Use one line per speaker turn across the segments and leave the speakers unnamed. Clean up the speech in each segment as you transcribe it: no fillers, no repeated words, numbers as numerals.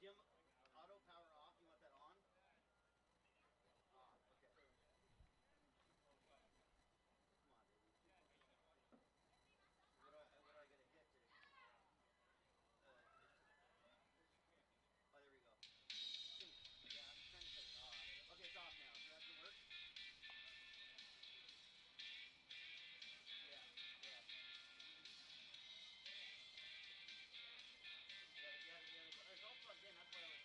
Kim, auto power off. You want that on? Off. Okay. Come on, baby. What do I gotta hit to? Oh, there we go. Yeah, I'm trying to shut it off. Okay, it's off now. So that can work. Yeah, yeah. Yeah, it's all plugged in. That's why I was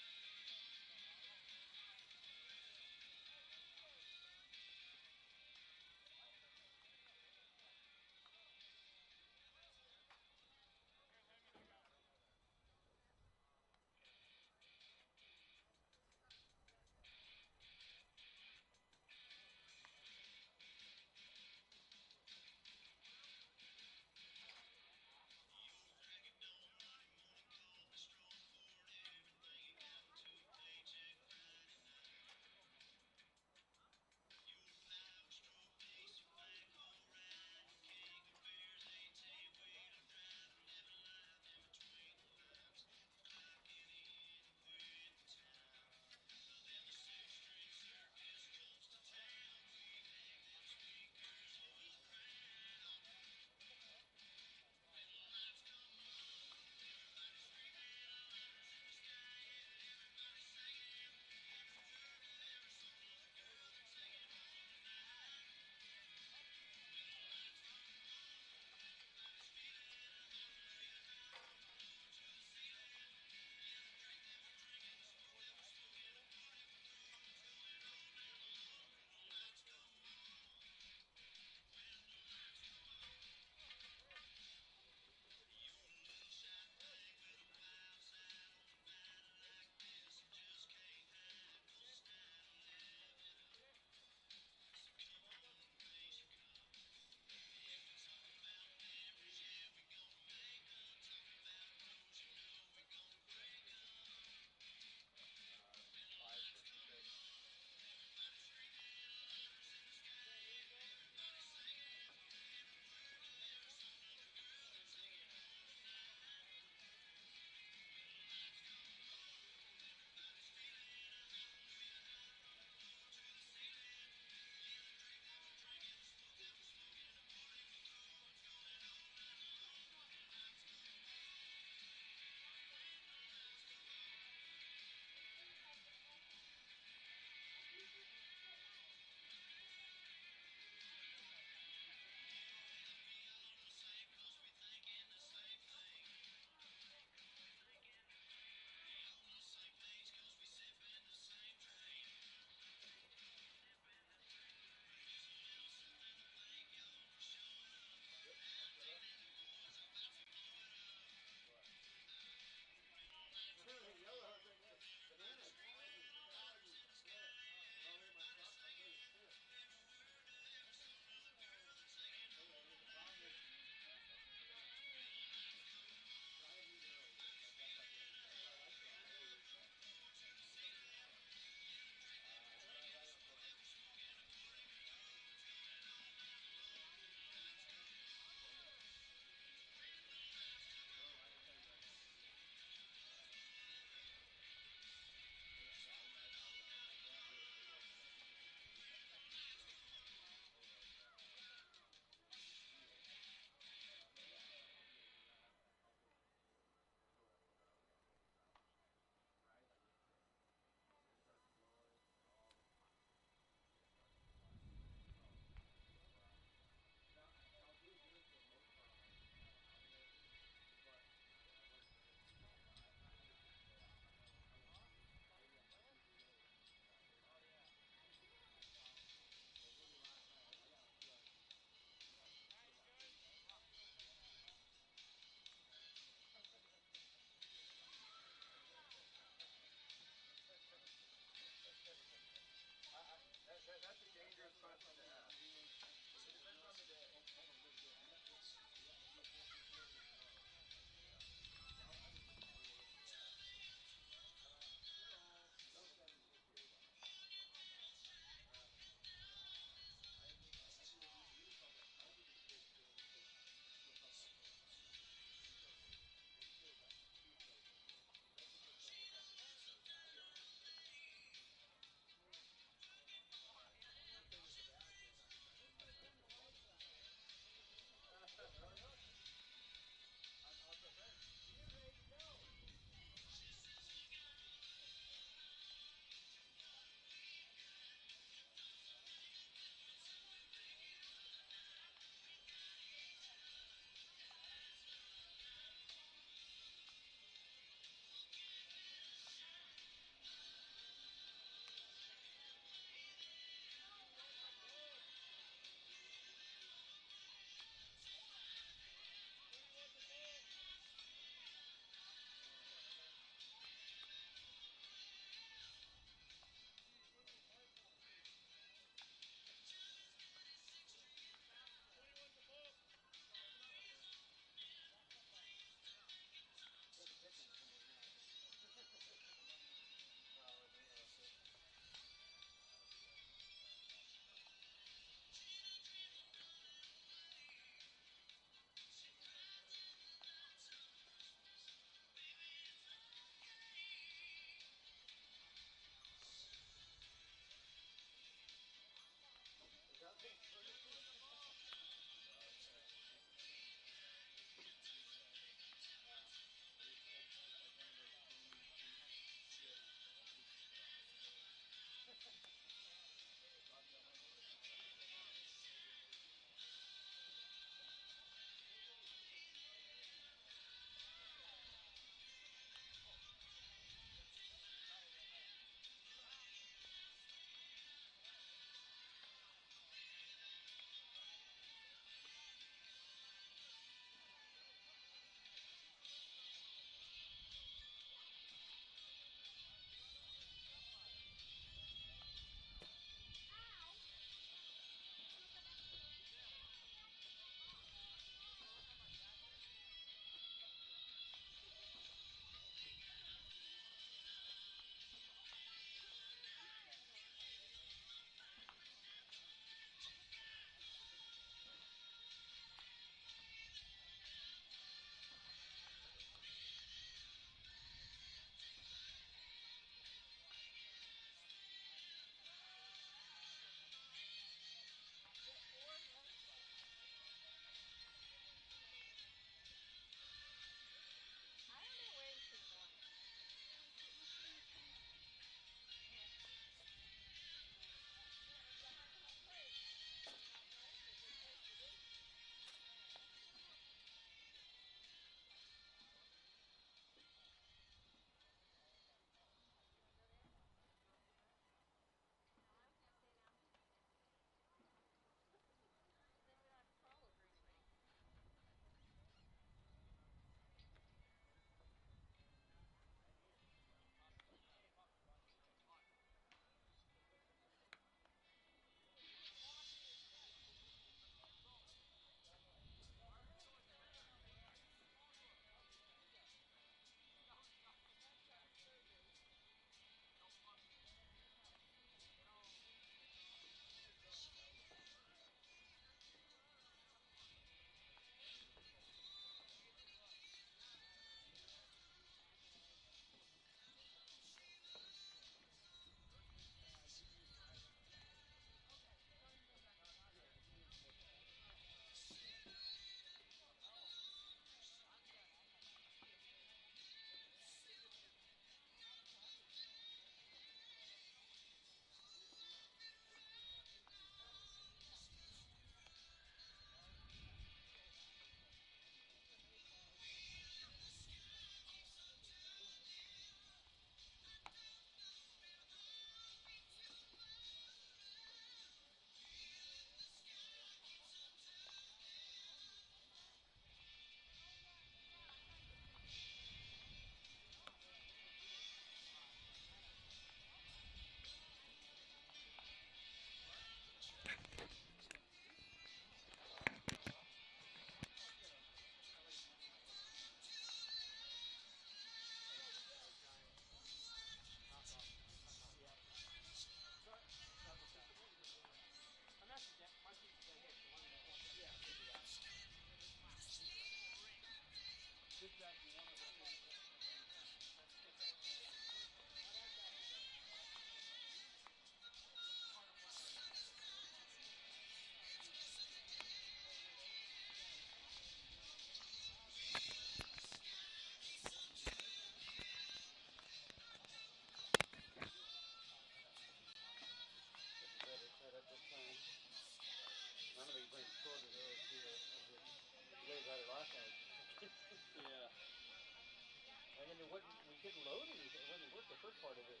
first part of it.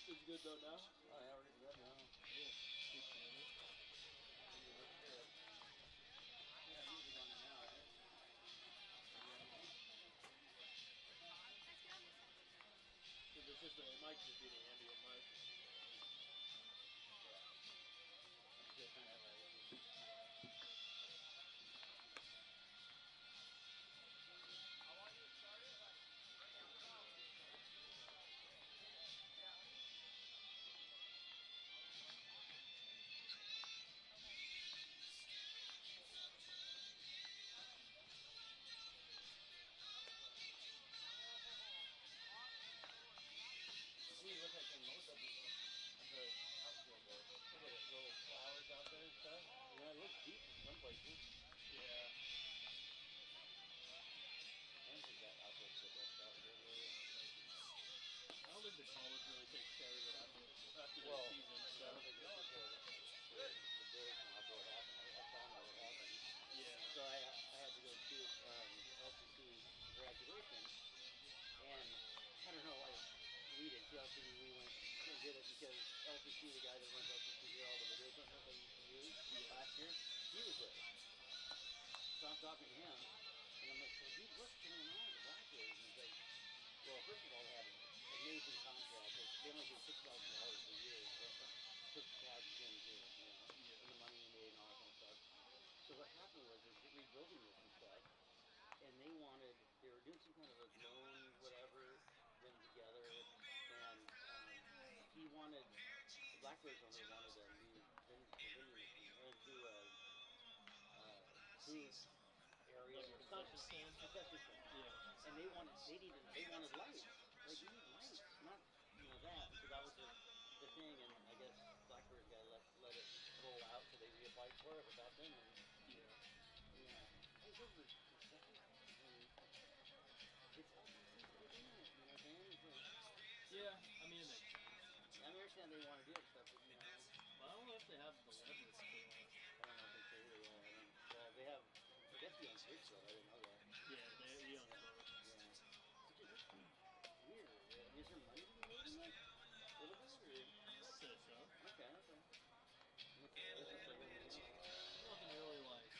It's good though now?
Oh, yeah, we're good now.
Yeah. Keep doing it.
Yeah, music on there now, right?
So this is it might just be the ambient mic.
Yeah. That's different. I want you to start it like we look at the most of the outfield though. Look at it, little flowers out there and stuff. Yeah, it looks deep in some places.
Yeah.
I don't think that outfield's the best outfield really.
I don't think the college really takes care of it after the season. So.
I don't think they took care of the Bills now after what happened. I found out what happened.
Yeah.
So I had to go to LCC graduation, and I don't know why we did TLC. We went and did it because LCC, the guy that runs LCC here, all the video equipment that we used to use last year, he was there. So I'm talking to him, and I'm like, so dude, what's going on with the Blackbirds? And he's like, well, first of all, they had an amazing contract. They only paid $6,000 a year to have Jim here, and the money he made and all that kind of stuff. So what happened was they're rebuilding this and stuff, and they were doing some kind of a loan, whatever, them together, and he wanted, the Blackbirds owner wanted a new vending machine, or do a food area
Like
or
a
something.
concession stand?
Concession stand.
Yeah.
And they wanted lights. Like, you need lights, not, that. And so that was the thing, and I guess Blackbird's guy let it roll out, so they reapplied for it without them, and it's over concession stand. It's all these things that are doing it, you know what I'm saying?
Yeah, I mean, it makes sense.
I understand they want to do it stuff, but
But I don't know if they have the leverage to.
I don't think so either. Yeah, they have. I guess he owns Richfield. I didn't know that.
Yeah, he owns both.
Yeah. Which is weird. Is there money to be made in this? A little bit, or?
I'd say so.
Okay.
Nothing really like.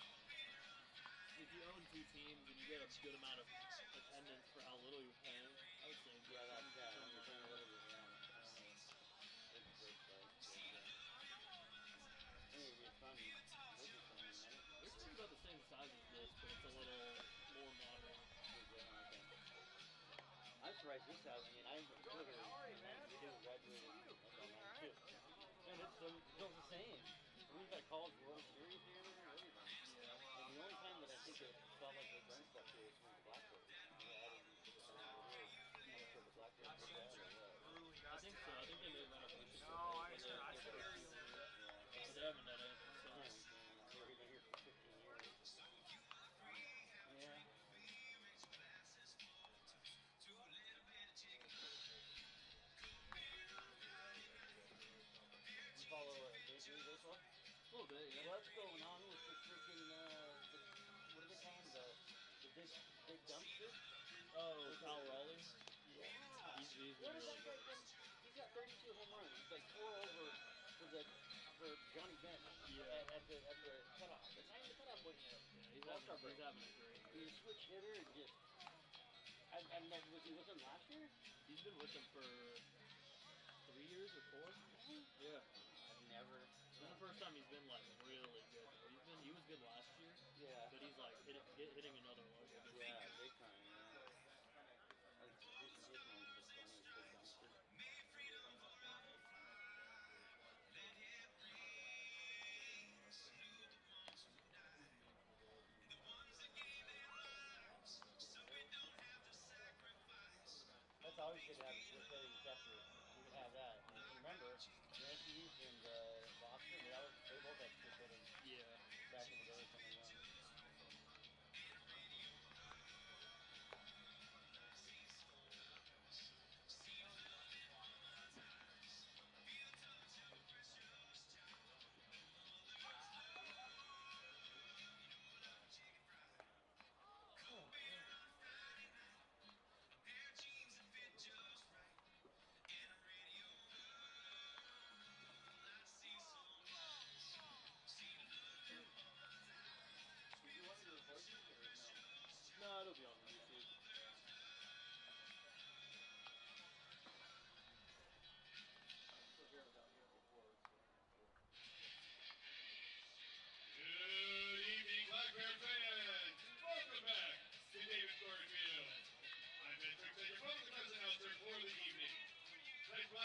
If you own two teams and you get a good amount of attendance for how little you're paying, I would say.
Yeah, that's you're paying a little bit. It's fun.
This is about the same size as this, but it's a little more modern.
I'm surprised this house. I mean, I'm still here. We didn't graduate in 92. And it's still the same. We've got college World Series here and everything. Yeah. And the only time that I think it felt like they've done stuff here is when the Blackbirds. The Blackbirds did that,
I think so. I think they made renovations.
No, I should hear you.
But they haven't done anything since.
They've been here for 15 years. Yeah. You follow Major League Baseball?
A little bit, yeah.
What's going on with the freaking, what do they call him? The big dumpster?
Oh, Kyle Raleigh?
Yeah.
He's been
What is
really
that guy
good.
been? He's got 32 home runs. He's like 4 over for Johnny Bench at the cutoff. It's not even the cutoff point yet.
Yeah, he's having a great year.
He's a switch hitter and just. Was he with him last year?
He's been with them for 3 years or 4. Yeah.
I've never.
This is the first time he's been like really good. He was good last year.
Yeah.
But he's like hitting another level.
Yeah, big time. Yeah. His nickname's just funny. Big dumpster. That's always good to have with hitting catcher. You can have that. And remember, Yankees and Boston, they both have good hitting.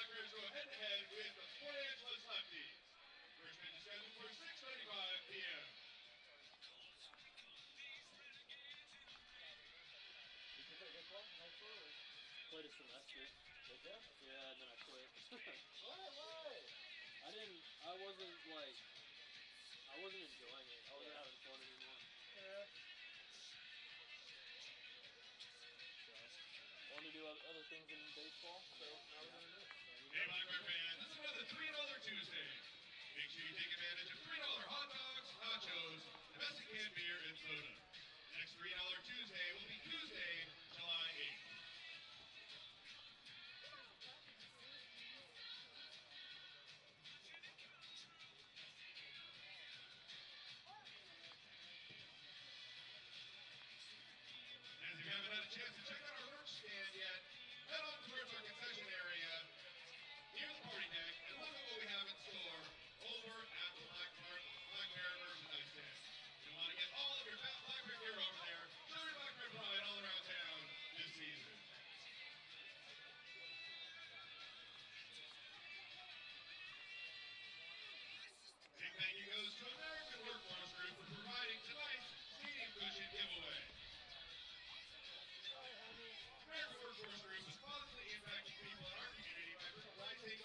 Black Bears go head-to-head with the Port Angeles Lefties. First pitch is scheduled for 6:35 p.m.
You took it well? High school? Or? Played a semester.
Did ya?
Yeah, and then I quit.
Why?
I wasn't like, I wasn't enjoying it. I wasn't having fun anymore.
Yeah.
So, wanted to do other things in baseball, so now we're doing this.
Hey, Black Bear fans, this is another $3 Tuesday. Make sure you take advantage of $3 hot dogs, nachos, domestic canned beer, and soda. Next $3 Tuesday will be Tuesday, July 8th. As if you haven't had a chance to check out our merch stand yet, head on towards our concession area near the party deck and look at what we have in store over at the Black Bear merchandise stand. You want to get all of your Black Bear gear over there, show your Black Bear pride all around town this season. Big thank you goes to American Workforce Group for providing tonight's stadium cushion giveaway. American Workforce Group is positively impacting people in our community by providing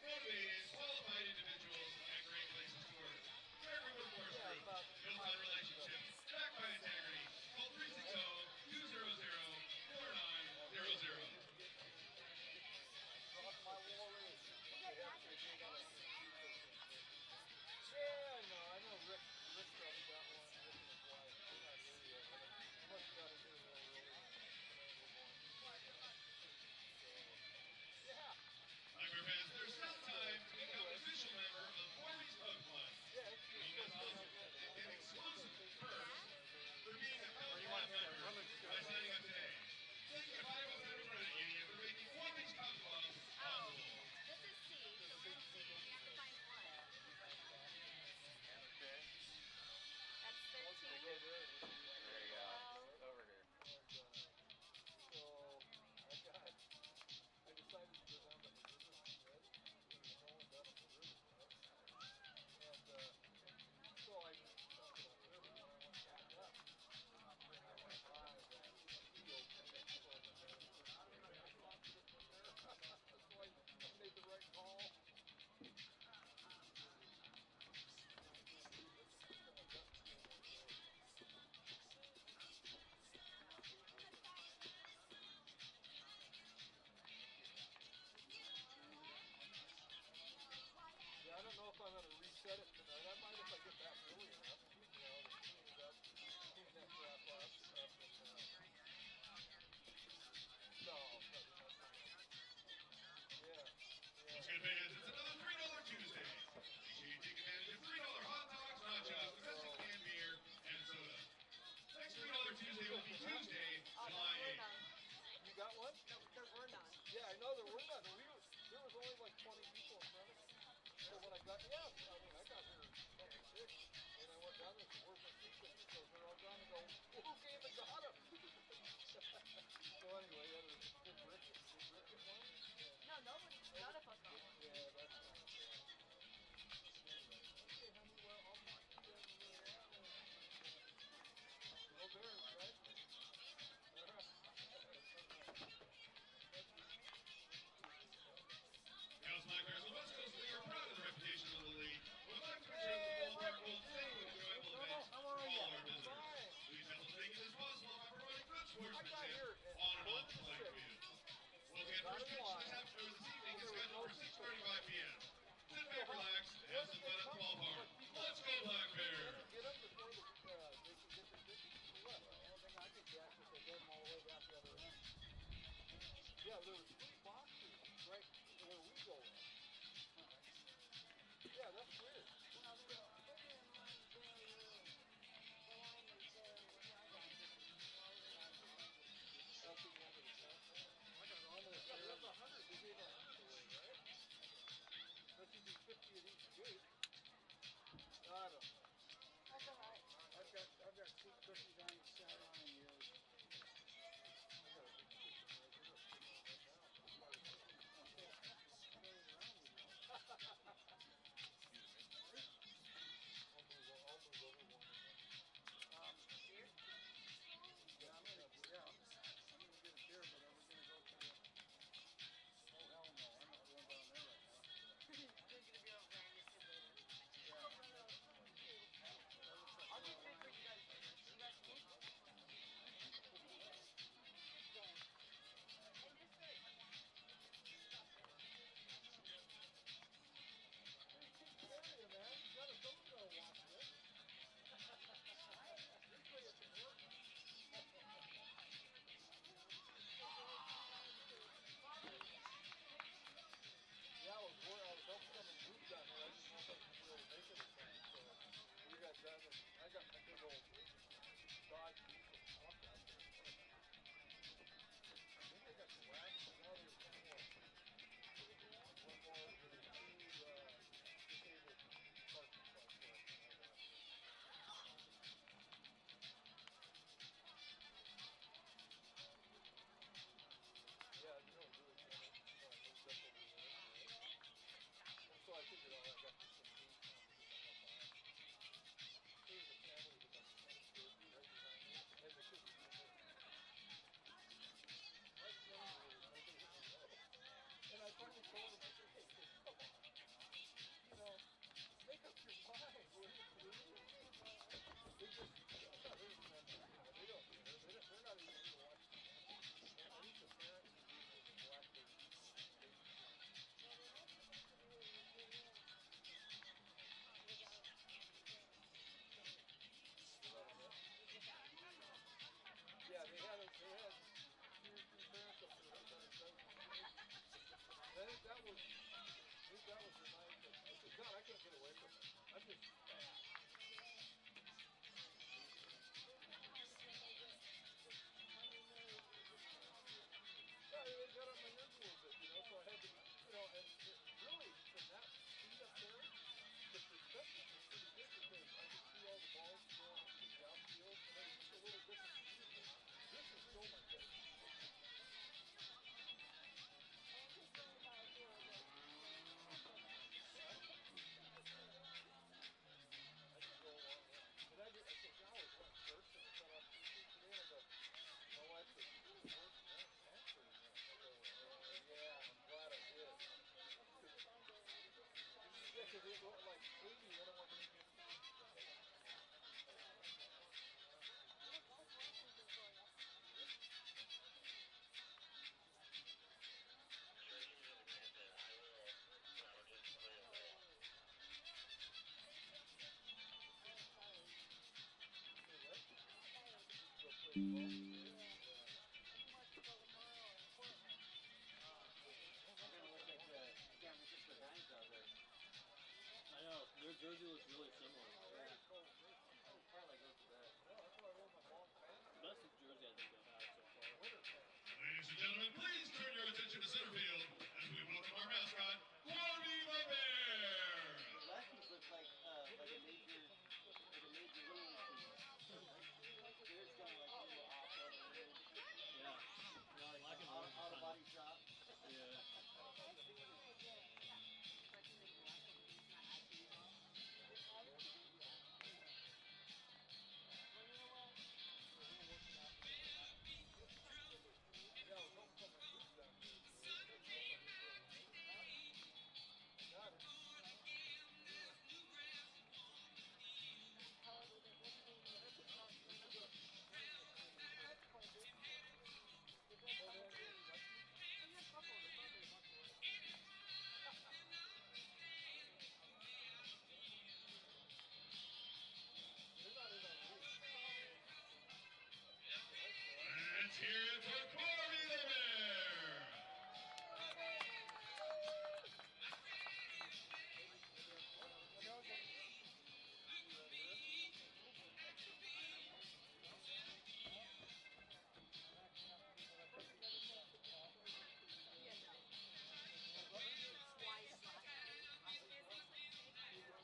motivated, qualified individuals and great places to work. American Workforce Group, built on relationships, backed by integrity. Call 360-200-4900.
Yeah, I know Rick probably got one, Rick and his wife. I'm not here yet, but he must have got it here real early. Yeah.
Black Bear fans, there's still time to become an official member of Warby's Pub Club.
Yeah, it's
You get an exclusive perks for being a Pub Club member by signing up today. Thank you to Iowa Federal Credit Union for making Warby's Pub Club possible.
This is C, so we're in C. We have to find one.
Okay.
That's 13.
There you go.
12.
Over here. And, so, I decided to go down to the river instead. There's no one down at the river, right? And, so I stopped at the river and I went back up. And I went by that field and then so I went down to the river. I lost it from there. So I made the right call. Yeah, I don't know if I'm going to reset it tonight. I might if I get back early enough. To clean that crap up. No, probably not. Yeah.
What's good, fans? It's another $3 Tuesday. Make sure you take advantage of $3 hot dogs, nachos, domestic canned beer, and soda. Next $3 Tuesday will be Tuesday, July 8th.
You got one?
No, there were none.
Yeah, I know there were none. There was only like 20 people in front of me. So when I got, I got here at 6, and I went down there to work my tickets, so they're all gone and go, well, who came and got them? So anyway, yeah, did Rick get one?
No, nobody, none of us got one.
Yeah, that's not okay, honey, well, I'll talk to you later. Go Bears, right? All right.
Dallas Black Bears, the West Coast League are proud of the reputation of the league.
It kind of looks like San Francisco Giants out there.
I know. Their jersey looks really similar.
Yeah. Probably goes to bed.
The best jersey I think they've had so far.
Ladies and gentlemen, please turn your attention to center field as we welcome our mascot, Corby the Bear.
Lefties look like a major league team. Bear's kind of like a little off-road.
Yeah.
You know, like
Black
an
and orange
auto
kinda-
body shop.
Yeah.
Yeah, I was hoping something would move down here. Got it. They're not in our league.
Let's hear it for Corby the Bear.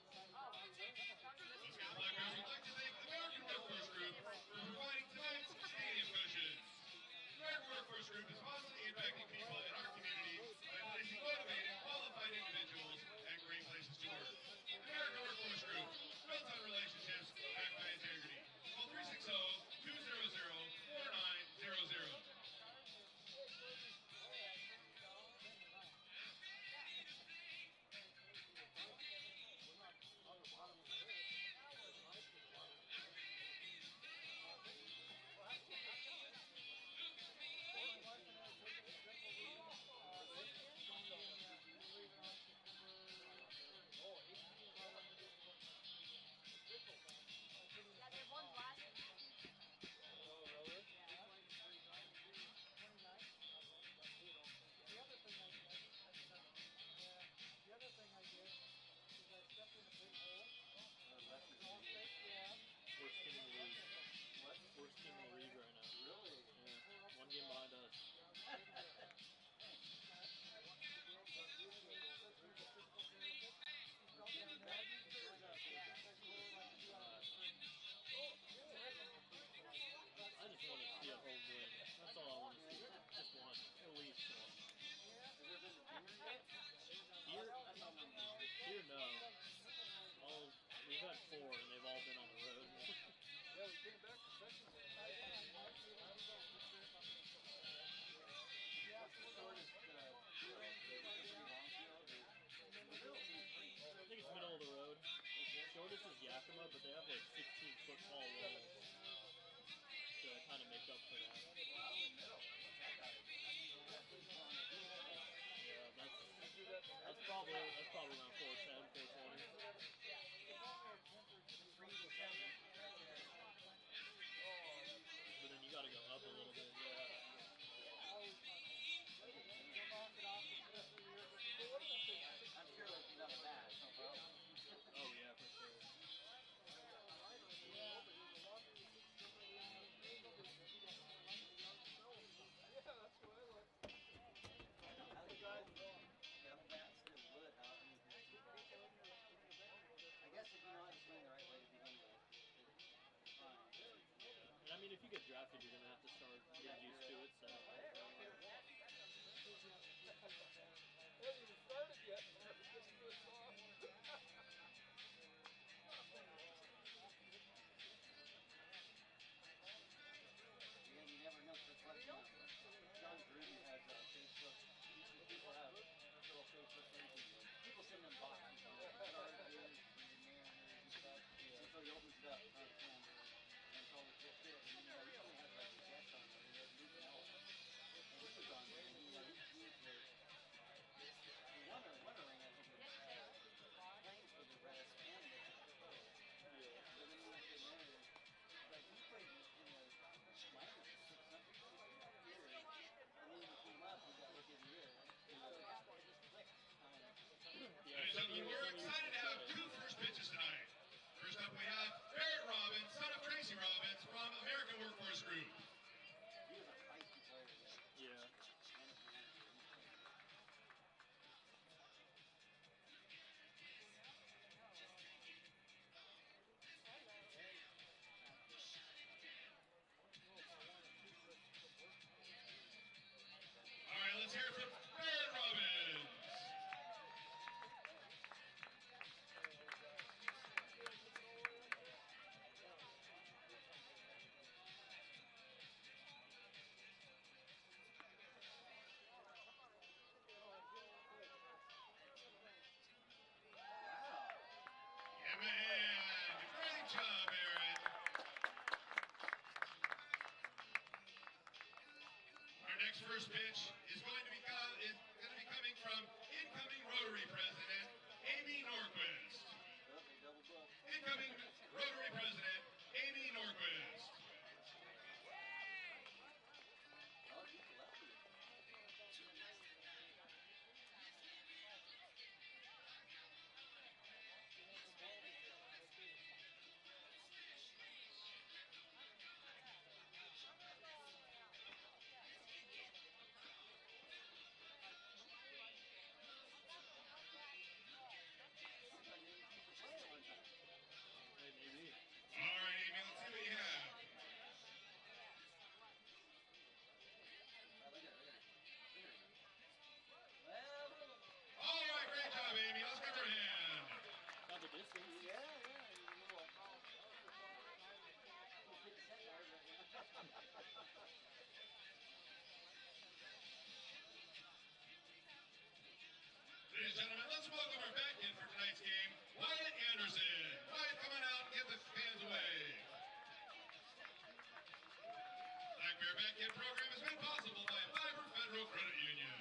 Let's get Black Bears would like to thank American Workforce Group for providing tonight's stadium cushions. American Workforce Group is positively impacting people in our community by placing motivated, qualified individuals at great places to work. American Workforce Group, built on relationships, backed by integrity. Call 360-200-4900.
Yeah, they won last week.
Oh, really?
Worst team in the league.
What?
Worst team in the league right now.
Really?
Yeah. One game behind us. I just want to see a home win. That's all I want to see. Just one. At least one.
Has there been a junior yet?
Here,
That's all I'm doing.
here no. We've had 4 and they've all been on the road.
Yeah, we came back to second one.
What's the shortest field? Is it pretty long field?
I think it's middle of the road. Shortest is Yakima, but they have like 16-foot tall walls. So that kind of make up for that. Yeah, that's probably around 410, 420. But then you gotta go up a little bit, yeah.
I'm sure like nothing bad, no problem.
Oh yeah, for sure.
Yeah, that's what I like.
I think young bats still would, I guess if you know how to swing the right way to begin with, it's fine.
And I mean, if you get drafted, you're gonna have to start getting used to it, so.
They haven't even started yet. It's just this off.
Yeah, you never know. That's what John Gruden has Facebook. People have little Facebook pages. People send them boxes of Chargers and Mariners and stuff. And so he opens it up on the camera and it's all the cool shit. And he only has like a guest on there. He has Luke Miller. And he was on there. And he's like,
pitch is going to be coming from incoming Rotary President Amy Norquist.
Oh, they double booked.
Incoming Rotary President Amy Norquist.
Oh, he's a lefty. Like they used to play at one time.
Hey, maybe.
All right, Amy, let's see what you have.
Oh, look at it, look at it. Look at it. Well,
All right, great job, Amy. Let's give her a hand.
Got the distance.
yeah, yeah. He's a little 50 cent yard, but yeah.
Ladies and gentlemen, let's welcome her back in for tonight's game, Wyatt Anderson. Wyatt, come on out and get the fans away. Black Bear Back In program has been possible by Fiber Federal Credit Union.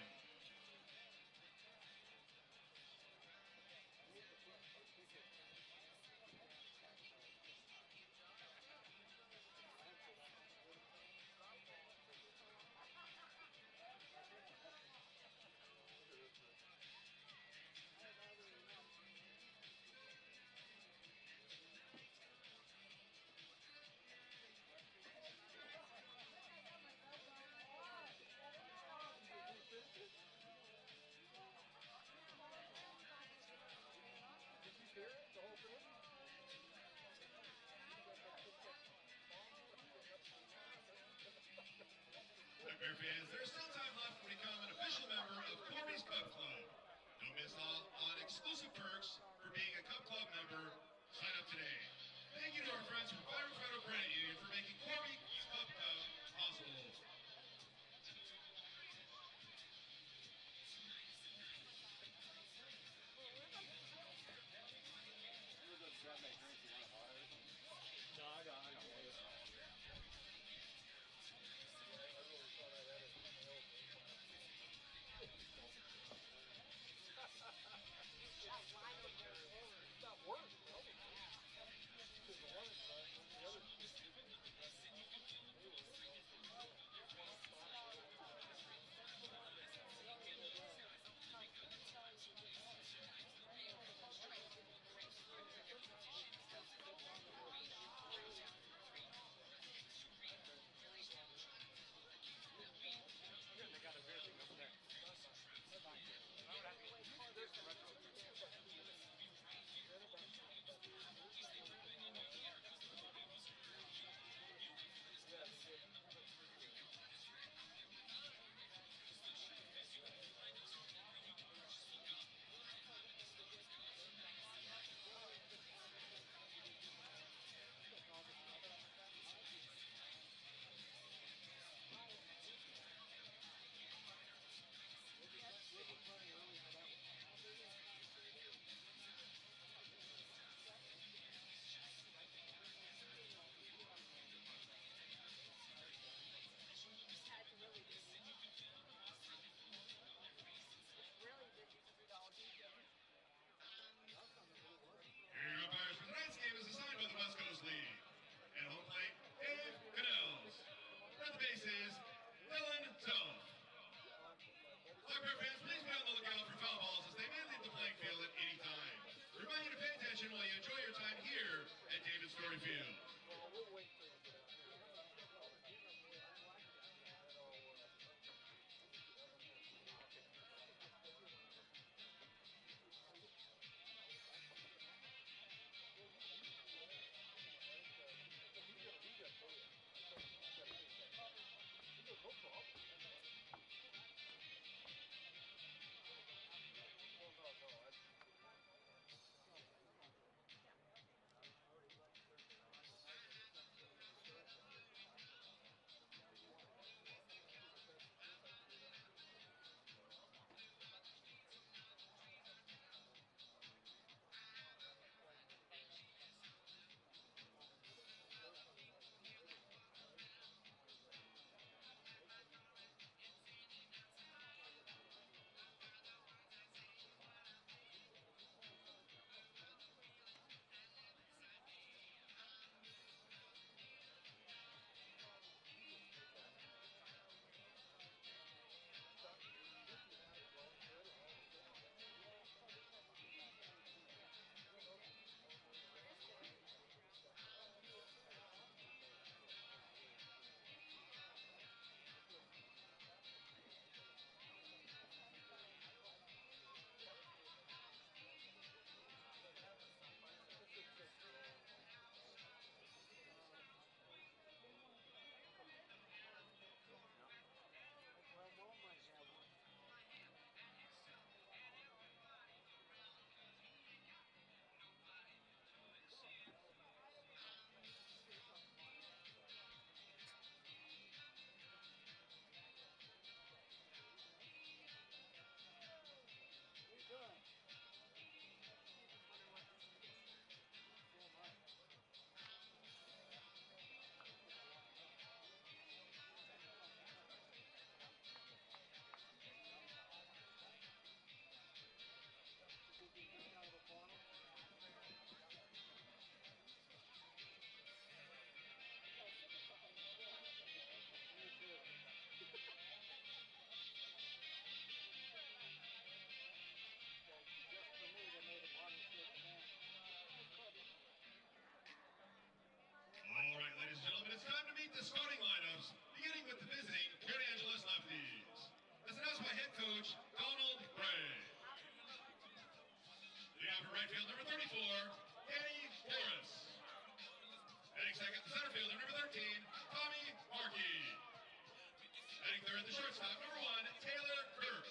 third, the shortstop, number 1, Taylor Kirk.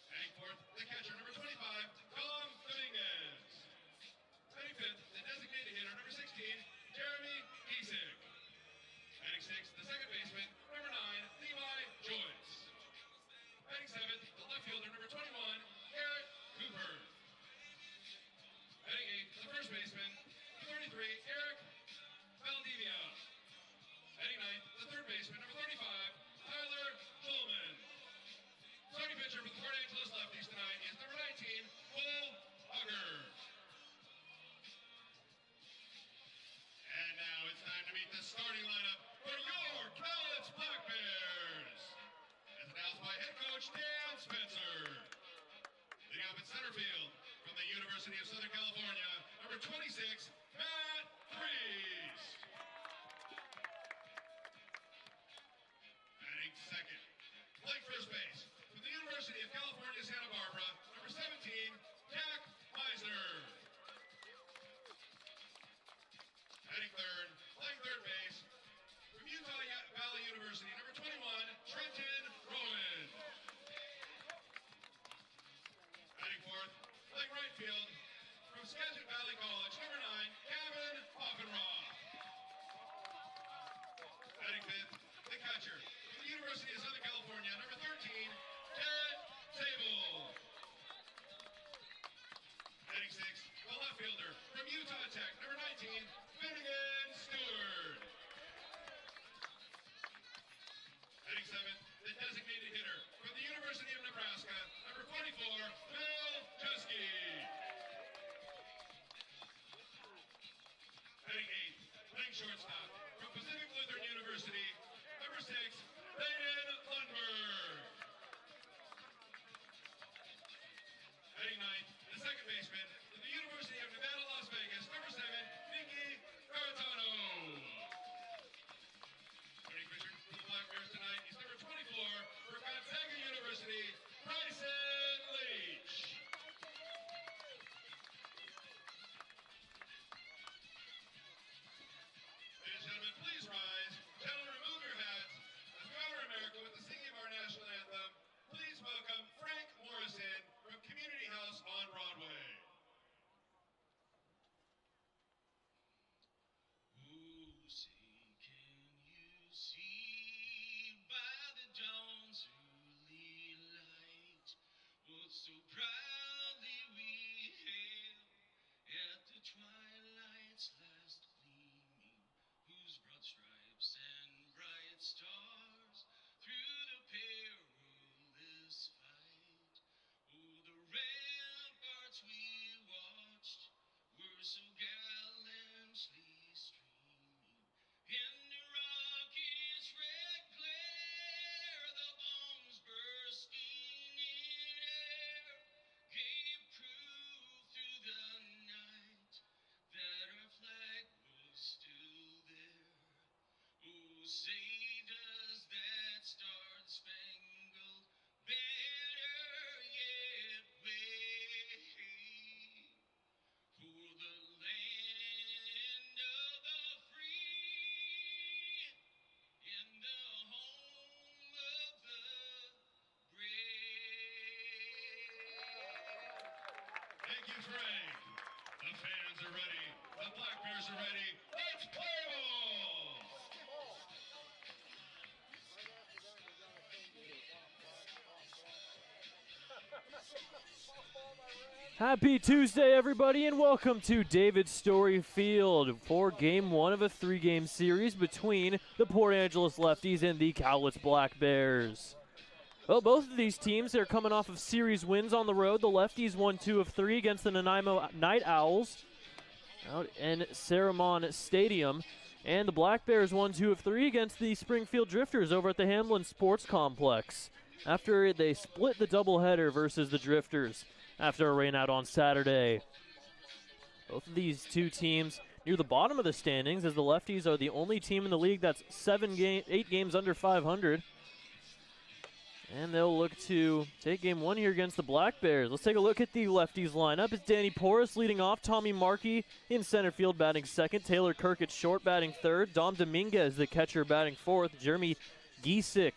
Batting fourth, the catcher, number 25, Tom Dominguez. Batting fifth, the designated hitter, number 16, Jeremy Giesig. Batting sixth, the second baseman, number 9, Levi Joyce. Batting seventh, the left fielder, number 21, Garrett Cooper. Batting eighth, the first baseman, number 33, Eric Valdivia. Batting ninth, the third baseman, number 35, Tyler Schulman. Starting pitcher for the Port Angeles Lefties tonight is number 19, Cole Hugger. And now it's time to meet the starting lineup for your Cowlitz Black Bears. As announced by head coach Dan Spencer. Leading off in center field from the University of Southern California, number 26, Matt Freese. Batting second, playing first base from the University of California, Santa Barbara, number 17, Jack Meisner. Batting third, playing third base from Utah Valley University, number 21, Trenton Rowan. Batting fourth, playing right field from Skagit Valley College, number 9, Gavin Hoffenroth. Batting fifth, the catcher from the University of Southern California, number 13, Jared Sable. Batting sixth, the left fielder from Utah Tech, number 19, Finnegan Stewart. Batting seventh, the designated hitter from the University of Nebraska, number 44, Bill Chesky. Batting eighth, playing shortstop from Pacific Lutheran University, number 6, Hayden Lundberg. Batting ninth, the second baseman from the University of Nevada, Las Vegas, number 7, Nicky Garatano. Starting pitcher for the Black Bears tonight is number 24 for Gonzaga University, Bryson Leach. Ladies and gentlemen, please rise. Gentlemen, remove your hats as we honor America with the singing of our national anthem. Please welcome Frank Morrison from Community House on Broadway.
Oh, say, can you see by the dawn's early light what so proudly we hailed at the twilight's last gleaming, whose broad stripes and bright stars through the perilous fight? Oh, the ramparts we watched were so gallantly streaming in the rocket's red glare. The bombs bursting in air gave proof through the night that our flag was still there. Oh, say does that star-spangled banner yet wave for the land of the free and the home of the brave?
Thank you, Frank. The fans are ready. The Black Bears are ready. Let's play ball!
Happy Tuesday, everybody, and welcome to David Story Field for Game 1 of a 3-game series between the Port Angeles Lefties and the Cowlitz Black Bears. Well, both of these teams are coming off of series wins on the road. The Lefties won 2 of 3 against the Nanaimo Night Owls out in Ceremonies Stadium, and the Black Bears won 2 of 3 against the Springfield Drifters over at the Hamlin Sports Complex after they split the doubleheader versus the Drifters after a rainout on Saturday. Both of these two teams near the bottom of the standings, as the Lefties are the only team in the league that's 8 games under 500. And they'll look to take game 1 here against the Black Bears. Let's take a look at the Lefties lineup. It's Danny Porras leading off, Tommy Markey in center field batting second, Taylor Kirk at short batting third, Dom Dominguez, the catcher, batting fourth, Jeremy Giesig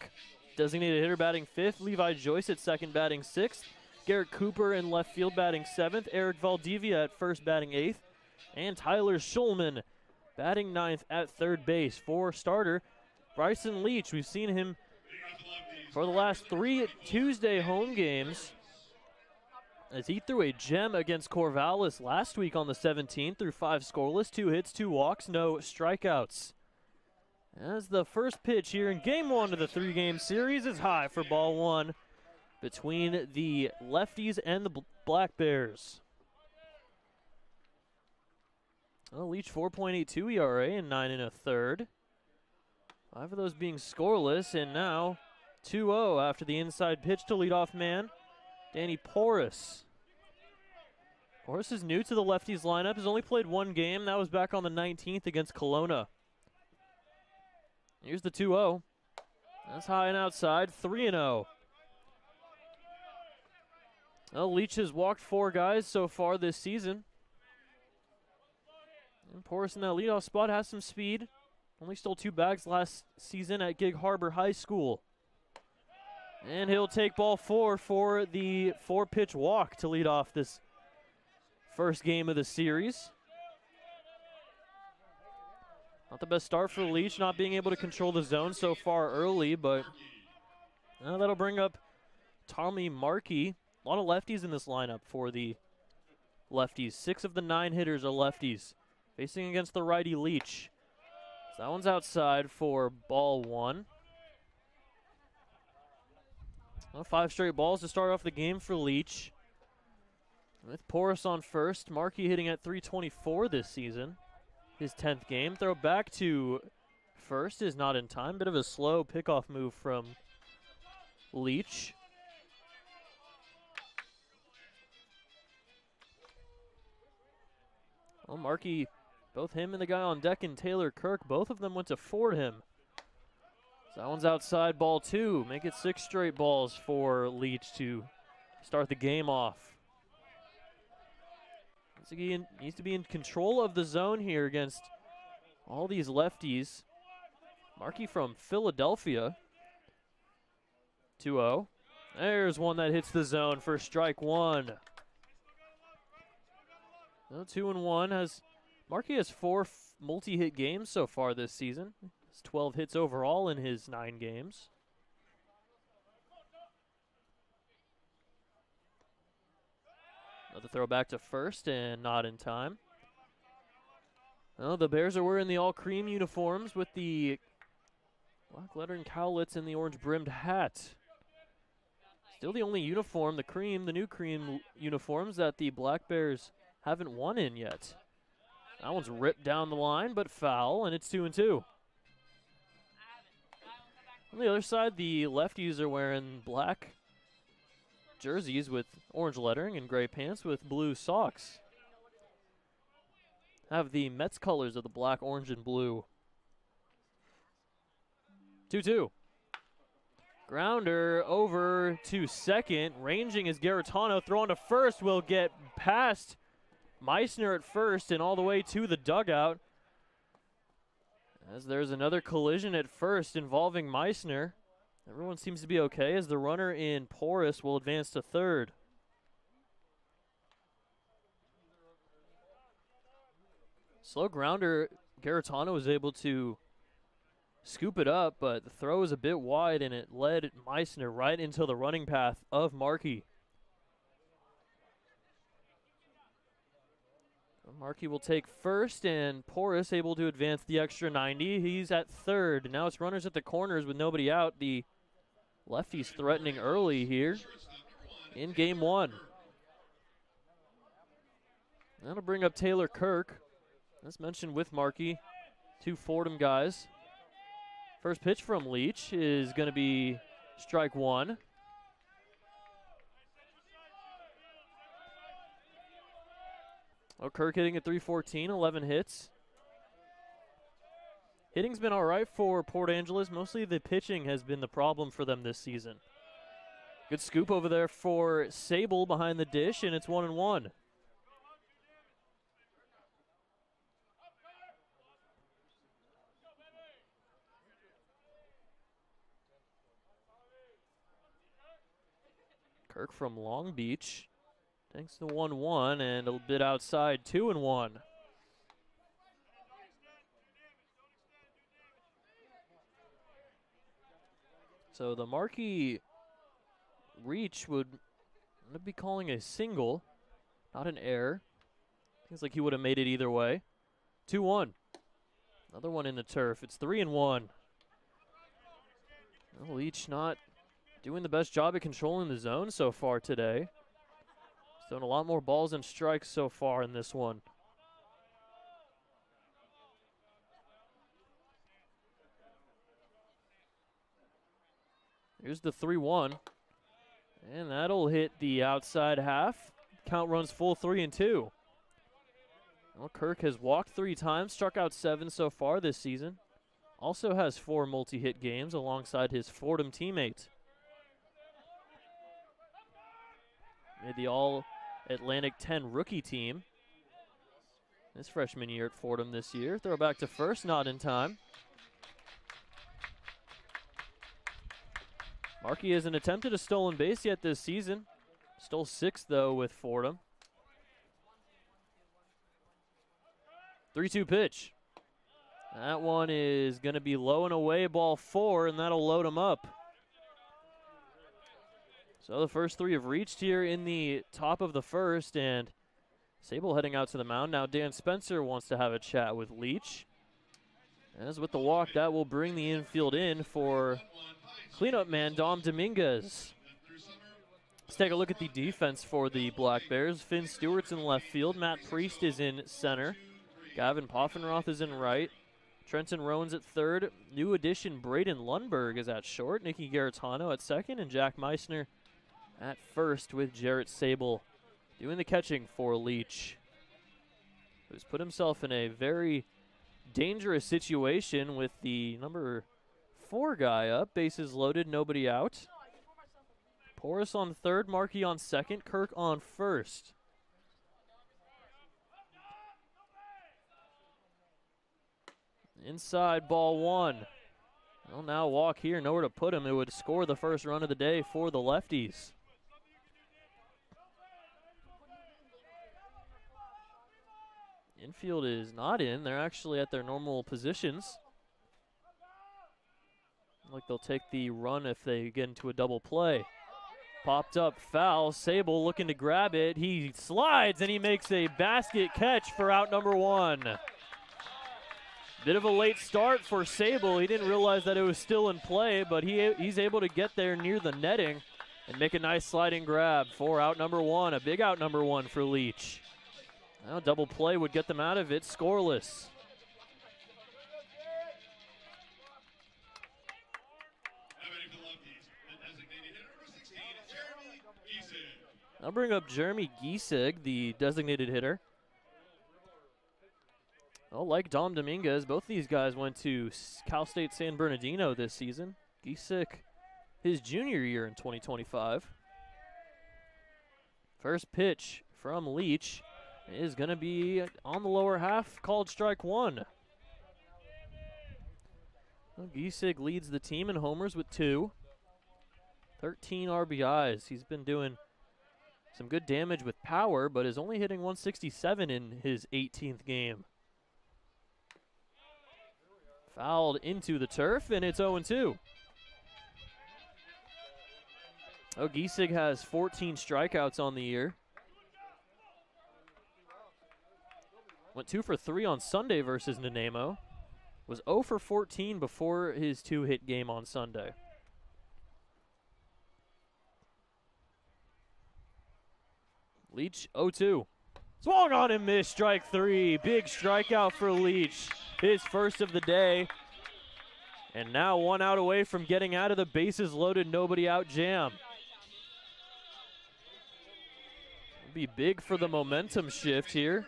designated hitter batting 5th. Levi Joyce at second batting 6th. Garrett Cooper in left field batting 7th. Eric Valdivia at first batting 8th. And Tyler Schulman batting 9th at third base. For starter, Bryson Leach. We've seen him for the last 3 Tuesday home games, as he threw a gem against Corvallis last week on the 17th, threw 5 scoreless, 2 hits, 2 walks, no strikeouts. As the first pitch here in game 1 of the 3-game series is high for ball 1 between the Lefties and the Black Bears. Well, Leach 4.82 ERA and 9 1/3. 5 of those being scoreless, and now 2-0 after the inside pitch to leadoff man, Danny Porras. Porras is new to the Lefties lineup, has only played 1 game. That was back on the 19th against Kelowna. Here's the 2-0. That's high and outside, 3-0. Well, Leach has walked 4 guys so far this season. And Porras in that leadoff spot has some speed. Only stole 2 bags last season at Gig Harbor High School. And he'll take ball 4 for the 4-pitch walk to lead off this first game of the series. Not the best start for Leach, not being able to control the zone so far early, but that'll bring up Tommy Markey. A lot of lefties in this lineup for the Lefties. 6 of the 9 hitters are lefties, facing against the righty Leach. So that one's outside for ball 1. Well, 5 straight balls to start off the game for Leach. With Porras on first, Markey hitting at .324 this season. His 10th game. Throw back to first is not in time. Bit of a slow pickoff move from Leach. Well, Markey, both him and the guy on deck and Taylor Kirk, both of them went to Ford him. So that one's outside, ball 2. Make it 6 straight balls for Leach to start the game off. He needs to be in control of the zone here against all these lefties. Markey from Philadelphia. 2-0. There's one that hits the zone for strike 1. 2-1. Markey has 4 multi-hit games so far this season. Has 12 hits overall in his 9 games. Another throw back to first and not in time. Well, the Bears are wearing the all-cream uniforms with the black lettering cowlets and the orange-brimmed hat. Still the only uniform, the new cream uniforms that the Black Bears haven't won in yet. That one's ripped down the line, but foul, and it's 2-2. On the other side, the lefties are wearing black jerseys with orange lettering and gray pants with blue socks. Have the Mets colors of the black, orange, and blue. 2-2. Grounder over to second. Ranging is Garitano. Throwing to first will get past Meissner at first and all the way to the dugout. As there's another collision at first involving Meissner. Everyone seems to be okay as the runner in Porras will advance to third. Slow grounder, Garitano was able to scoop it up, but the throw is a bit wide and it led Meissner right into the running path of Markey. Markey will take first, and Porras able to advance the extra 90. He's at third. Now it's runners at the corners with nobody out. The lefties threatening early here in game 1. That'll bring up Taylor Kirk. As mentioned with Markey, 2 Fordham guys. First pitch from Leach is going to be strike 1. Oh, Kirk hitting at .314, 11 hits. Hitting's been all right for Port Angeles. Mostly the pitching has been the problem for them this season. Good scoop over there for Sable behind the dish, and it's 1-1. Kirk from Long Beach takes the 1-1 and a bit outside, 2-1. So the marquee reach would be calling a single, not an error. Seems like he would have made it either way. 2-1. Another one in the turf. It's 3-1. Well, Leach not doing the best job at controlling the zone so far today. He's thrown a lot more balls and strikes so far in this one. Here's the 3-1. And that'll hit the outside half. Count runs full 3-2. Well, Kirk has walked 3 times, struck out 7 so far this season. Also has 4 multi-hit games alongside his Fordham teammate. Made the All-Atlantic 10 rookie team his freshman year at Fordham this year. Throw back to first, not in time. Markey hasn't attempted a stolen base yet this season. Stole 6, though, with Fordham. 3-2 pitch. That one is going to be low and away, ball 4, and that'll load him up. So the first 3 have reached here in the top of the first, and Sable heading out to the mound. Now Dan Spencer wants to have a chat with Leach. As with the walk, that will bring the infield in for cleanup man Dom Dominguez. Let's take a look at the defense for the Black Bears. Finn Stewart's in left field. Matt Priest is in center. Gavin Poffenroth is in right. Trenton Rowan's at third. New addition Braden Lundberg is at short. Nicky Garitano at second. And Jack Meissner at first with Jarrett Sable doing the catching for Leach, who's put himself in a very dangerous situation with the number 4 guy up. Bases loaded, nobody out. Porras on third, Markey on second, Kirk on first. Inside, ball 1. Well, now walk here, nowhere to put him. It would score the first run of the day for the Lefties. Infield is not in. They're actually at their normal positions. Like they'll take the run if they get into a double play. Popped up foul. Sable looking to grab it. He slides and he makes a basket catch for out number 1. Bit of a late start for Sable. He didn't realize that it was still in play, but he's able to get there near the netting and make a nice sliding grab for out number 1. A big out number 1 for Leach. Now double play would get them out of it, scoreless. I'll bring up Jeremy Giesig, the designated hitter. Well, like Dom Dominguez, both these guys went to Cal State San Bernardino this season. Giesig, his junior year in 2025. First pitch from Leach is going to be on the lower half, called strike 1. Well, Giesig leads the team in homers with 2. 13 RBIs. He's been doing some good damage with power, but is only hitting 167 in his 18th game. Fouled into the turf, and it's 0-2. Oh, Giesig has 14 strikeouts on the year. Went 2 for 3 on Sunday versus Nanaimo. Was 0 for 14 before his 2-hit game on Sunday. Leach 0-2. Swung on and missed, strike 3. Big strikeout for Leach. His first of the day. And now 1 out away from getting out of the bases loaded, nobody out jam. It'll be big for the momentum shift here.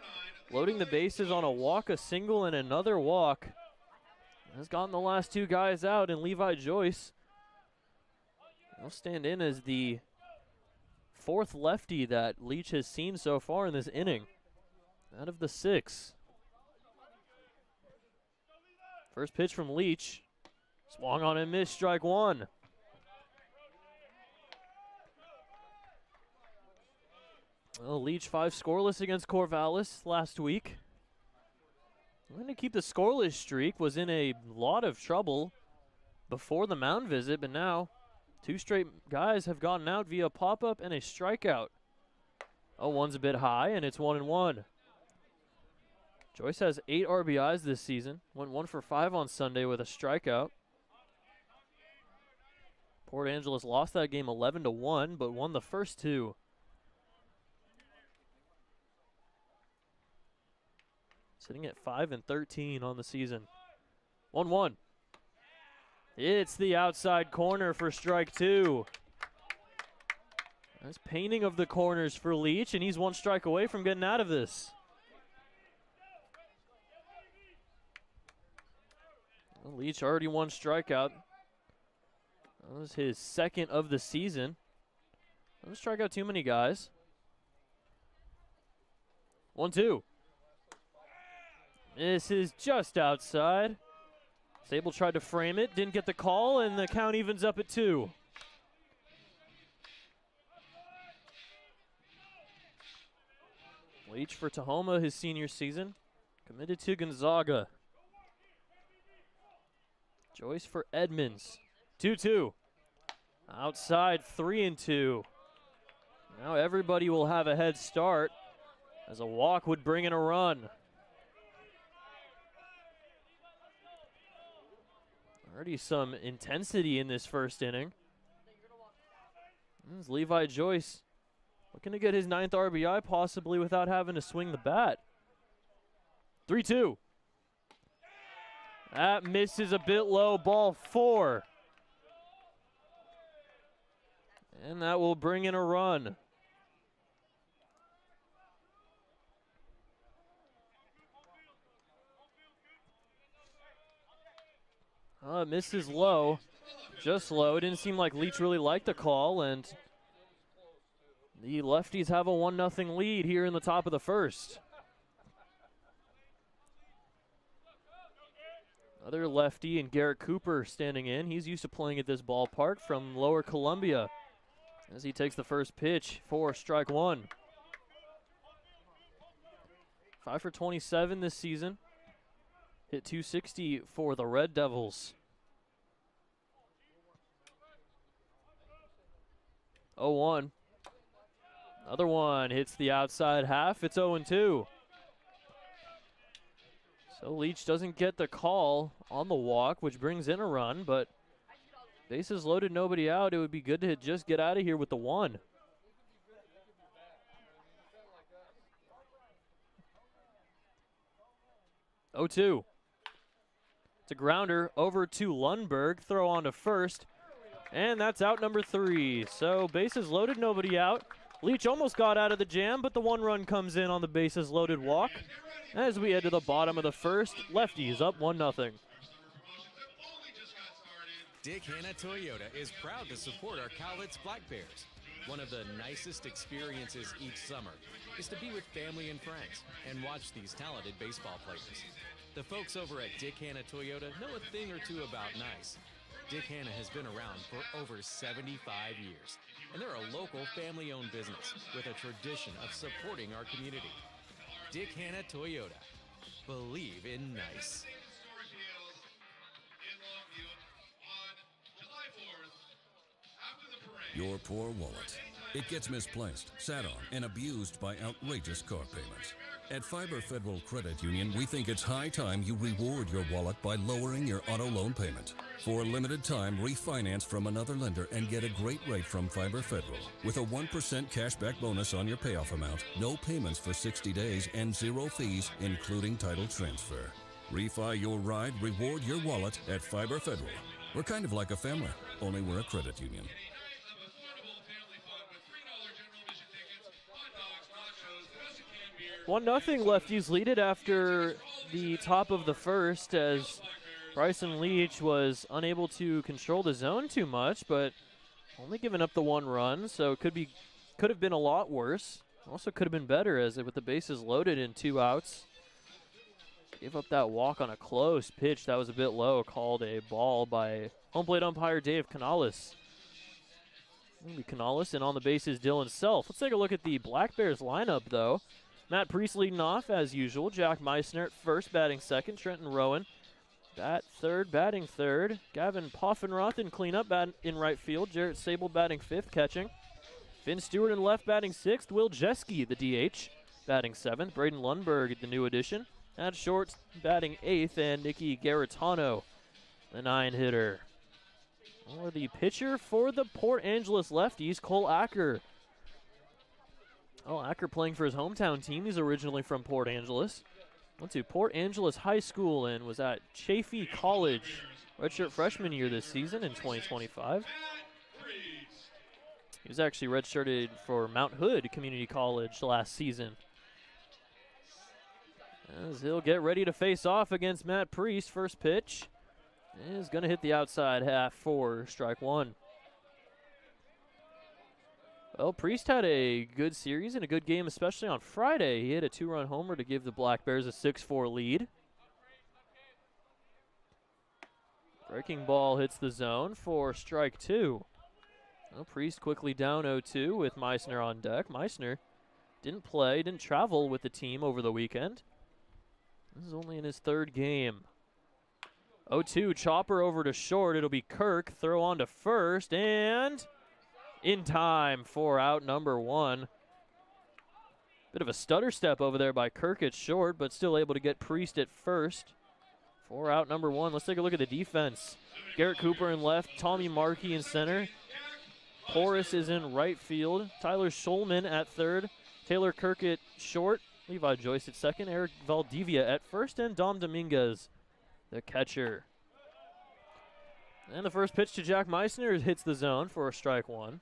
Loading the bases on a walk, a single, and another walk. Has gotten the last 2 guys out, and Levi Joyce will stand in as the 4th lefty that Leach has seen so far in this inning, out of the 6. First pitch from Leach. Swung on and missed, strike 1. Well, Leach 5 scoreless against Corvallis last week. Trying to keep the scoreless streak, was in a lot of trouble before the mound visit, but now 2 straight guys have gotten out via pop-up and a strikeout. Oh, one's a bit high, and it's 1-1. Joyce has 8 RBIs this season. Went 1 for 5 on Sunday with a strikeout. Port Angeles lost that game 11-1, but won the first 2. Sitting at 5-13 on the season. 1-1. It's the outside corner for strike 2. Nice painting of the corners for Leach, and he's 1 strike away from getting out of this. Well, Leach already 1 strikeout. That was his 2nd of the season. Doesn't strike out too many guys. 1-2. This is just outside. Sable tried to frame it, didn't get the call, and the count evens up at 2. Leach for Tahoma his senior season. Committed to Gonzaga. Joyce for Edmonds. 2-2. Outside 3-2. Now everybody will have a head start as a walk would bring in a run. Already some intensity in this first inning. This is Levi Joyce looking to get his 9th RBI possibly without having to swing the bat. 3-2. That misses a bit low, ball 4. And that will bring in a run. It misses low, just low. It didn't seem like Leach really liked the call, and the Lefties have a 1-0 lead here in the top of the first. Another lefty and Garrett Cooper standing in. He's used to playing at this ballpark from Lower Columbia as he takes the first pitch for strike 1. 5 for 27 this season. Hit .260 for the Red Devils. 0-1. Another one hits the outside half. It's 0-2. So Leach doesn't get the call on the walk, which brings in a run, but bases loaded, nobody out. It would be good to just get out of here with the 1. Oh, 2. It's a grounder over to Lundberg. Throw on to first. And that's out number 3. So bases loaded, nobody out. Leach almost got out of the jam, but the 1 run comes in on the bases loaded walk. As we head to the bottom of the first, Lefties up 1-0.
Dick Hanna Toyota is proud to support our Cowlitz Black Bears. One of the nicest experiences each summer is to be with family and friends and watch these talented baseball players. The folks over at Dick Hanna Toyota know a thing or two about nice. Dick Hanna has been around for over 75 years, and they're a local family-owned business with a tradition of supporting our community. Dick Hanna Toyota. Believe in nice.
Your poor wallet. It gets misplaced, sat on, and abused by outrageous car payments. At Fiber Federal Credit Union, we think it's high time you reward your wallet by lowering your auto loan payment. For a limited time, refinance from another lender and get a great rate from Fiber Federal. With a 1% cashback bonus on your payoff amount, no payments for 60 days, and 0 fees, including title transfer. Refi your ride, reward your wallet at Fiber Federal. We're kind of like a family, only we're a credit union.
$1-0 Lefties lead it after the top of the first as Bryson Leach was unable to control the zone too much, but only giving up the 1 run, so could have been a lot worse. Also could have been better as with the bases loaded and 2 outs. Gave up that walk on a close pitch that was a bit low, called a ball by home plate umpire Dave Canales. It'll be Canales, and on the base is Dylan Self. Let's take a look at the Black Bears lineup, though. Matt Priest leading off, as usual. Jack Meissner at first, batting second. Trenton Rowan batting third. Gavin Poffenroth in cleanup, in right field. Jarrett Sable batting fifth, catching. Finn Stewart in left, batting sixth. Will Jeske, the DH, batting seventh. Braden Lundberg, the new addition. At short, batting eighth, and Nicky Garitano, the 9-hitter. Or the pitcher for the Port Angeles Lefties, Cole Acker. Oh, Acker playing for his hometown team. He's originally from Port Angeles. Went to Port Angeles High School and was at Chaffee College redshirt freshman year this season in 2025. He was actually redshirted for Mount Hood Community College last season. As he'll get ready to face off against Matt Priest. First pitch is going to hit the outside half for strike one. Well, Priest had a good series and a good game, especially on Friday. He hit a 2-run homer to give the Black Bears a 6-4 lead. Breaking ball hits the zone for strike two. Well, Priest quickly down 0-2 with Meissner on deck. Meissner didn't travel with the team over the weekend. This is only in his third game. 0-2, chopper over to short. It'll be Kirk. Throw on to first, and in time for out number one. Bit of a stutter step over there by Kirk at short, but still able to get Priest at first for out number one. Let's take a look at the defense. Garrett Cooper in left, Tommy Markey in center. Porras is in right field. Tyler Schulman at third. Taylor Kirk at short. Levi Joyce at second. Eric Valdivia at first. And Dom Dominguez, the catcher. And the first pitch to Jack Meissner hits the zone for a strike one.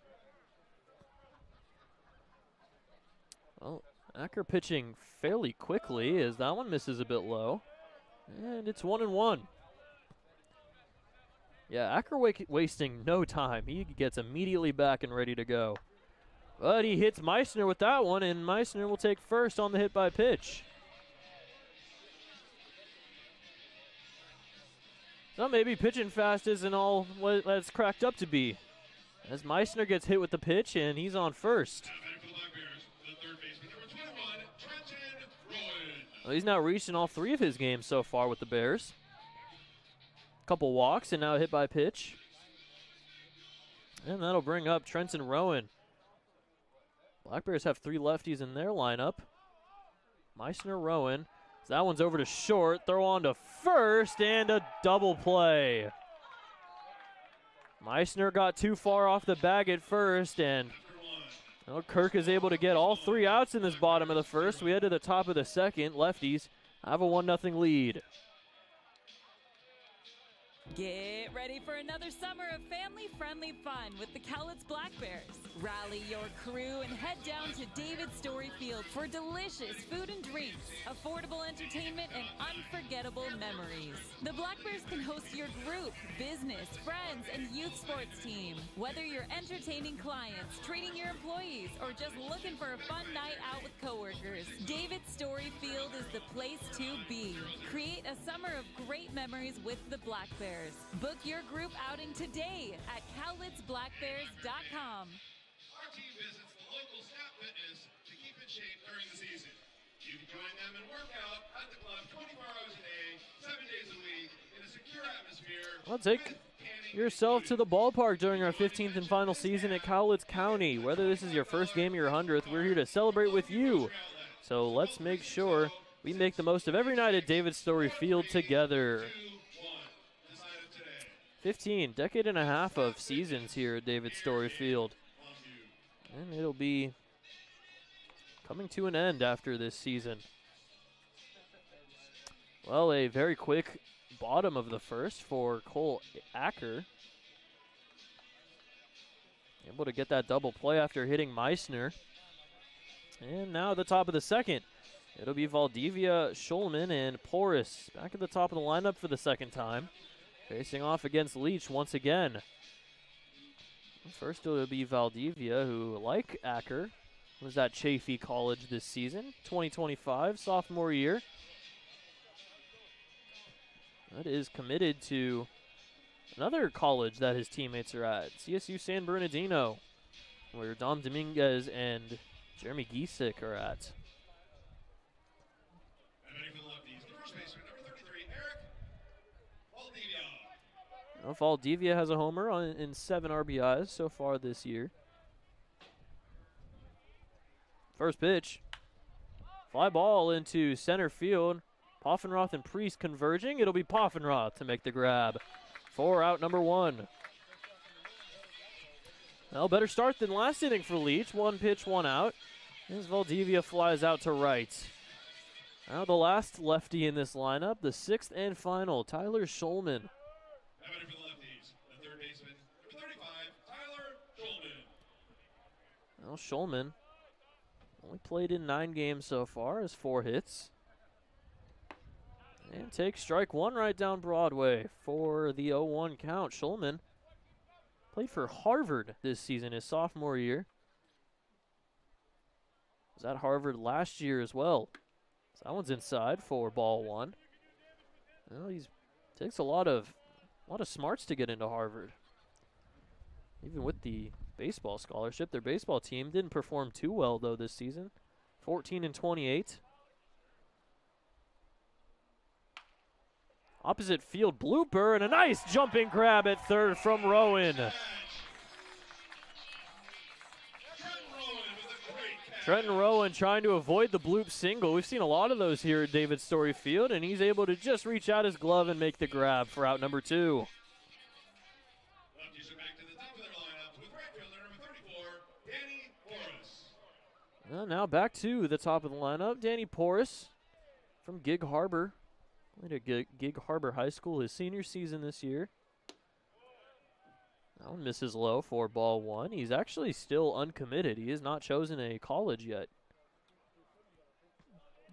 Well, Acker pitching fairly quickly as that one misses a bit low. And it's 1-1. Yeah, Acker wasting no time. He gets immediately back and ready to go. But he hits Meissner with that one, and Meissner will take first on the hit by pitch. So maybe pitching fast isn't all what it's cracked up to be. As Meissner gets hit with the pitch, and he's on first. Well, he's now reached in all three of his games so far with the Bears. Couple walks, and now a hit by pitch. And that'll bring up Trenton Rowan. Black Bears have three lefties in their lineup. Meissner, Rowan. So that one's over to short. Throw on to first, and a double play. Meissner got too far off the bag at first, and Kirk is able to get all three outs in this bottom of the first. We head to the top of the second. Lefties have a 1-0 lead.
Get ready for another summer of family-friendly fun with the Cowlitz Black Bears. Rally your crew and head down to David Story Field for delicious food and drinks, affordable entertainment, and unforgettable memories. The Black Bears can host your group, business, friends, and youth sports team. Whether you're entertaining clients, treating your employees, or just looking for a fun night out with coworkers, David Story Field is the place to be. Create a summer of great memories with the Black Bears. Book your group outing today at cowlitzblackbears.com.
Our team visits the local Snap Fitness to keep in shape during the season. You can join them and work out at the club 24 hours a day, 7 days a week, in a secure atmosphere.
Well, take yourself to the ballpark during our 15th and final season at Cowlitz County. Whether this is your first game or your 100th, we're here to celebrate with you. So let's make sure we make the most of every night at David Story Field together. 15, decade and a half of seasons here at David Story Field. And it'll be coming to an end after this season. Well, a very quick bottom of the first for Cole Acker. Able to get that double play after hitting Meissner. And now at the top of the second, it'll be Valdivia, Schulman, and Porras back at the top of the lineup for the second time. Facing off against Leach once again. First it'll be Valdivia, who, like Acker, was at Chaffee College this season, 2025, sophomore year. That is committed to another college that his teammates are at, CSU San Bernardino. where Dom Dominguez and Jeremy Giesick are at.
And ready for the lefties, the first baseman, number 33, Eric Valdivia.
Well, Valdivia has a homer in 7 RBIs so far this year. First pitch. Fly ball into center field. Poffenroth and Priest converging. It'll be Poffenroth to make the grab for out number 1. Well, better start than last inning for Leach. 1 pitch, 1 out. As Valdivia flies out to right. Now the last lefty in this lineup, the 6th and final, Tyler Schulman.
And ready for the lefties, the third baseman, number 35, Tyler Schulman.
Well, Schulman only played in 9 games so far, has 4 hits. And takes strike 1 right down Broadway for the 0-1 count. Schulman played for Harvard this season, his sophomore year. Was at Harvard last year as well. So that one's inside for ball 1. Well, he takes a lot of smarts to get into Harvard. Even with the baseball scholarship, their baseball team didn't perform too well though this season. 14-28. Opposite field blooper and a nice jumping grab at third from Rowan. Trenton Rowan trying to avoid the bloop single. We've seen a lot of those here at David Story Field, and he's able to just reach out his glove and make the grab for out number 2.
Lefties are back to the top of their lineup with right fielder number 34, Danny Morris.
Well, now back to the top of the lineup, Danny Porras from Gig Harbor. Played at Gig Harbor High School his senior season this year. That one misses low for ball 1. He's actually still uncommitted. He has not chosen a college yet.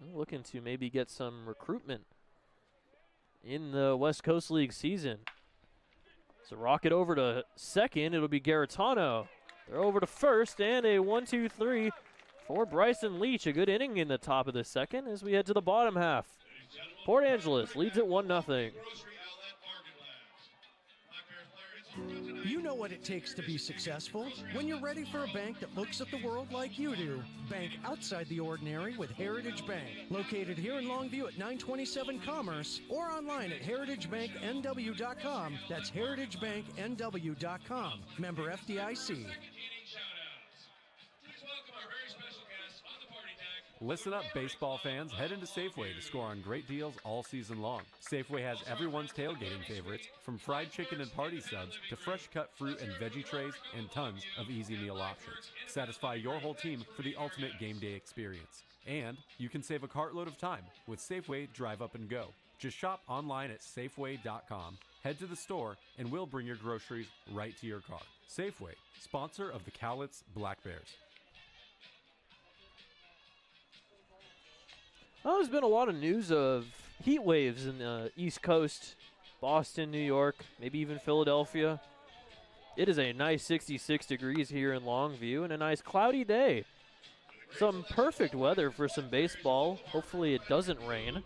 I'm looking to maybe get some recruitment in the West Coast League season. So rocket over to second. It'll be Garitano. They're over to first, and a 1-2-3 for Bryson Leach. A good inning in the top of the second as we head to the bottom half. Port Angeles leads at 1-0.
You know what it takes to be successful. When you're ready for a bank that looks at the world like you do, bank outside the ordinary with Heritage Bank. Located here in Longview at 927 Commerce or online at heritagebanknw.com. That's heritagebanknw.com. Member FDIC.
Listen up, baseball fans. Head into Safeway to score on great deals all season long. Safeway has everyone's tailgating favorites, from fried chicken and party subs to fresh cut fruit and veggie trays and tons of easy meal options. Satisfy your whole team for the ultimate game day experience. And you can save a cartload of time with Safeway Drive Up and Go. Just shop online at Safeway.com, head to the store, and we'll bring your groceries right to your car. Safeway, sponsor of the Cowlitz Black Bears.
Well, there's been a lot of news of heat waves in the East Coast, Boston, New York, maybe even Philadelphia. It is a nice 66 degrees here in Longview and a nice cloudy day. Some perfect weather for some baseball. Hopefully it doesn't rain,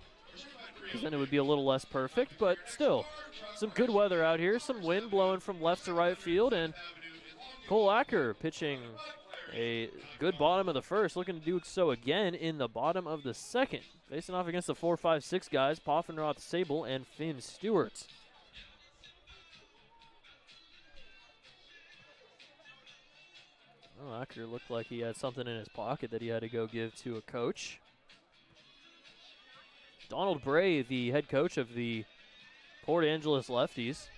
because then it would be a little less perfect, but still, some good weather out here. Some wind blowing from left to right field, and Cole Acker pitching a good bottom of the first, looking to do so again in the bottom of the second. Facing off against the 4, 5, 6 guys, Poffenroth, Sable, and Finn Stewart. Well, Acker looked like he had something in his pocket that he had to go give to a coach. Donald Bray, the head coach of the Port Angeles Lefties,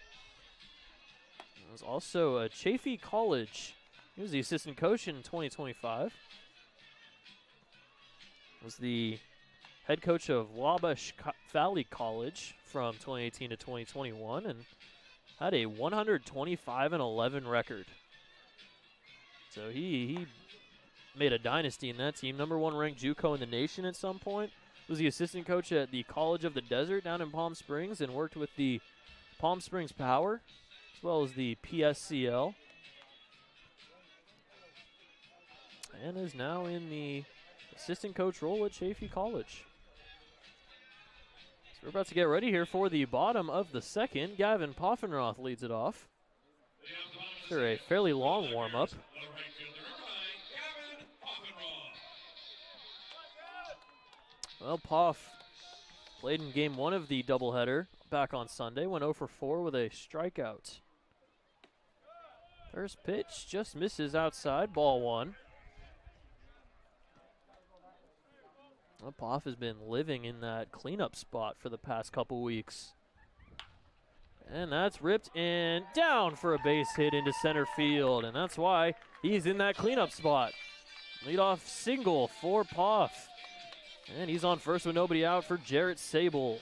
was also at Chaffey College. He was the assistant coach in 2025. Was the head coach of Wabash Valley College from 2018 to 2021 and had a 125-11 record. So he made a dynasty in that team. Number 1 ranked JUCO in the nation at some point. Was the assistant coach at the College of the Desert down in Palm Springs and worked with the Palm Springs Power as well as the PSCL. And is now in the assistant coach role at Chaffey College. So we're about to get ready here for the bottom of the second. Gavin Poffenroth leads it off after a fairly long warm-up. Well, Poff played in game 1 of the doubleheader back on Sunday, went 0 for 4 with a strikeout. First pitch just misses outside, ball 1. Well, Poff has been living in that cleanup spot for the past couple weeks. And that's ripped and down for a base hit into center field, and that's why he's in that cleanup spot. Leadoff single for Poff. And he's on first with nobody out for Jarrett Sable.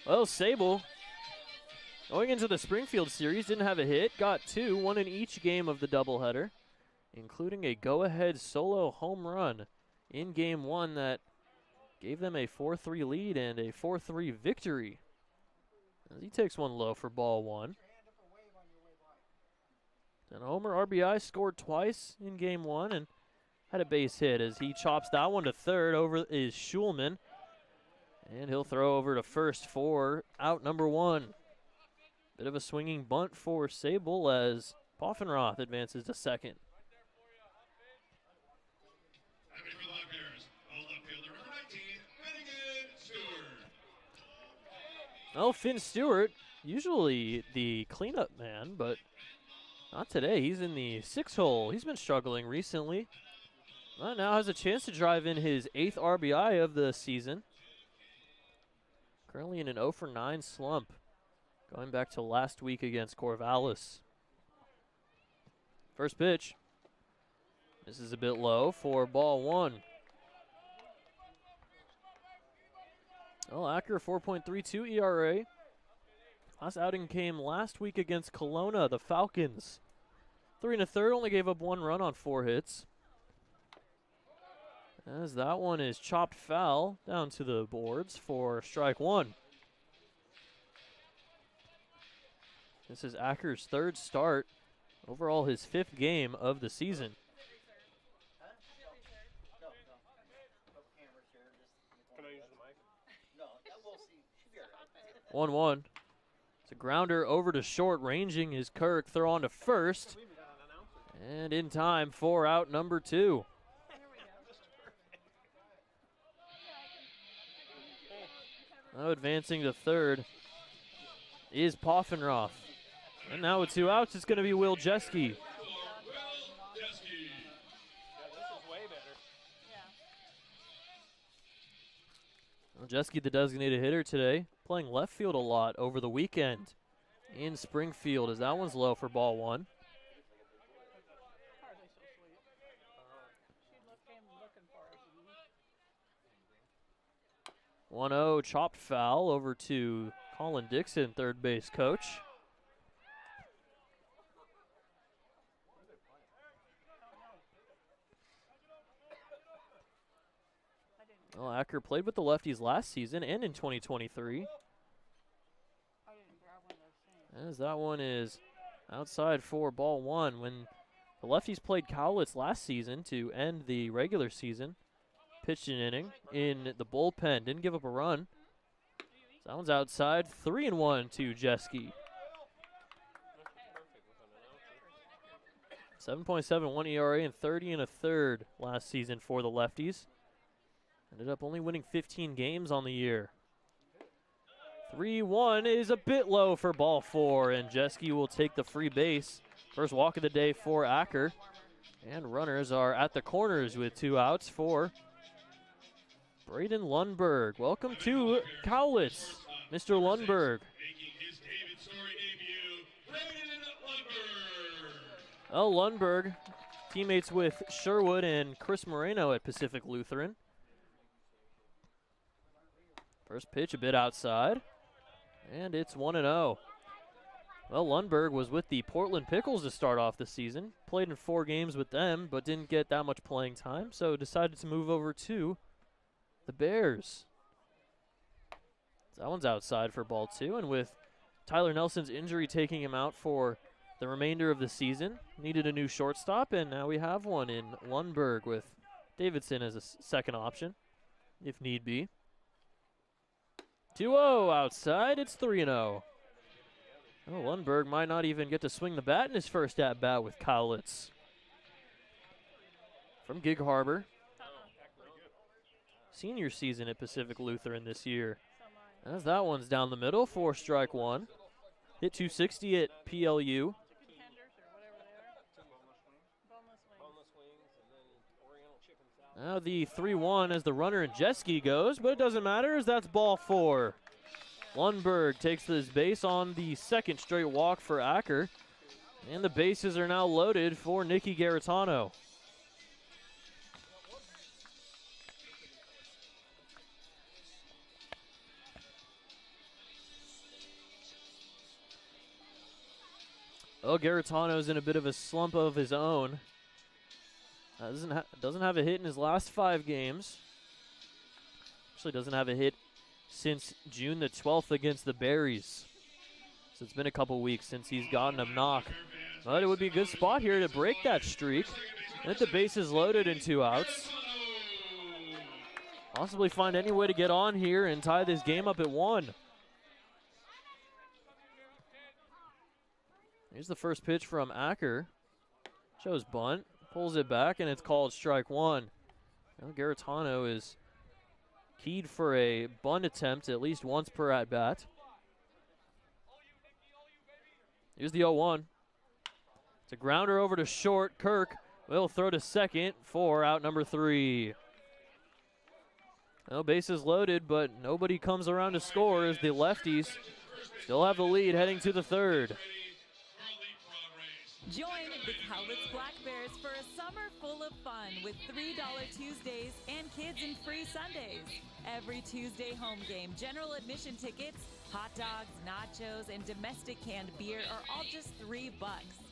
Well, Sable, going into the Springfield series, didn't have a hit, got 2, 1 in each game of the doubleheader, including a go-ahead solo home run in game 1 that gave them a 4-3 lead and a 4-3 victory. As he takes one low for ball 1. And Homer RBI scored twice in game 1 and had a base hit as he chops that one to third. Over is Schulman. And he'll throw over to first for out number 1. Bit of a swinging bunt for Sable as Poffenroth advances to second. Oh, Finn Stewart, usually the cleanup man, but not today. He's in the 6 hole. He's been struggling recently. Well, now has a chance to drive in his 8th RBI of the season. Currently in an 0 for 9 slump, going back to last week against Corvallis. First pitch. This is a bit low for ball 1. Well, Acker, 4.32 ERA. Last outing came last week against Kelowna, the Falcons. 3 1/3, only gave up 1 run on 4 hits. As that one is chopped foul down to the boards for strike 1. This is Acker's 3rd start, overall his 5th game of the season. 1-1. It's a grounder over to short, ranging is Kirk. Throw on to first. And in time for out number 2. Now advancing to third is Poffenroth. And now with 2 outs, it's going to be Will Jeske. Well, Jeske, the designated hitter today, playing left field a lot over the weekend in Springfield, as that one's low for ball 1. 1-0, chopped foul over to Colin Dixon, third base coach. Well, Acker played with the Lefties last season and in 2023. As that one is outside for ball 1. When the Lefties played Cowlitz last season to end the regular season, pitched an inning in the bullpen, didn't give up a run. So that one's outside, 3-1 to Jeske. 7.71 ERA and 30 1/3 last season for the Lefties. Ended up only winning 15 games on the year. 3-1 is a bit low for ball 4, and Jeske will take the free base. First walk of the day for Acker. And runners are at the corners with 2 outs for Braden Lundberg. Welcome to Cowlitz, Mr. Lundberg. Oh, Lundberg, teammates with Sherwood and Chris Moreno at Pacific Lutheran. First pitch a bit outside, and it's 1-0. Well, Lundberg was with the Portland Pickles to start off the season. Played in 4 games with them, but didn't get that much playing time, so decided to move over to the Bears. So that one's outside for ball 2, and with Tyler Nelson's injury taking him out for the remainder of the season, needed a new shortstop, and now we have one in Lundberg with Davidson as a second option, if need be. 2-0 outside, it's 3-0. Oh, Lundberg might not even get to swing the bat in his first at-bat with Cowlitz. from Gig Harbor. Senior season at Pacific Lutheran this year. As that one's down the middle for strike one. Hit 260 at PLU. Now the 3-1 as the runner in jet ski goes, but it doesn't matter as that's ball four. Lundberg takes his base on the second straight walk for Acker. And the bases are now loaded for Nicky Garitano. Oh, Garitano's in a bit of a slump of his own. Doesn't have a hit in his last 5 games. Actually doesn't have a hit since June the 12th against the Berries. So it's been a couple weeks since he's gotten a knock. But it would be a good spot here to break that streak. Get the bases loaded and 2 outs. Possibly find any way to get on here and tie this game up at 1. Here's the first pitch from Acker. Shows bunt. Pulls it back, and it's called strike one. Now Garitano is keyed for a bunt attempt at least once per at-bat. Here's the 0-1. It's a grounder over to short. Kirk will throw to second for out number 3. No bases loaded, but nobody comes around to score as the Lefties still have the lead heading to the 3rd.
Join the Cowlitz Black Bears for a summer full of fun with $3 Tuesdays and kids and free Sundays. Every Tuesday home game, general admission tickets, hot dogs, nachos, and domestic canned beer are all just $3.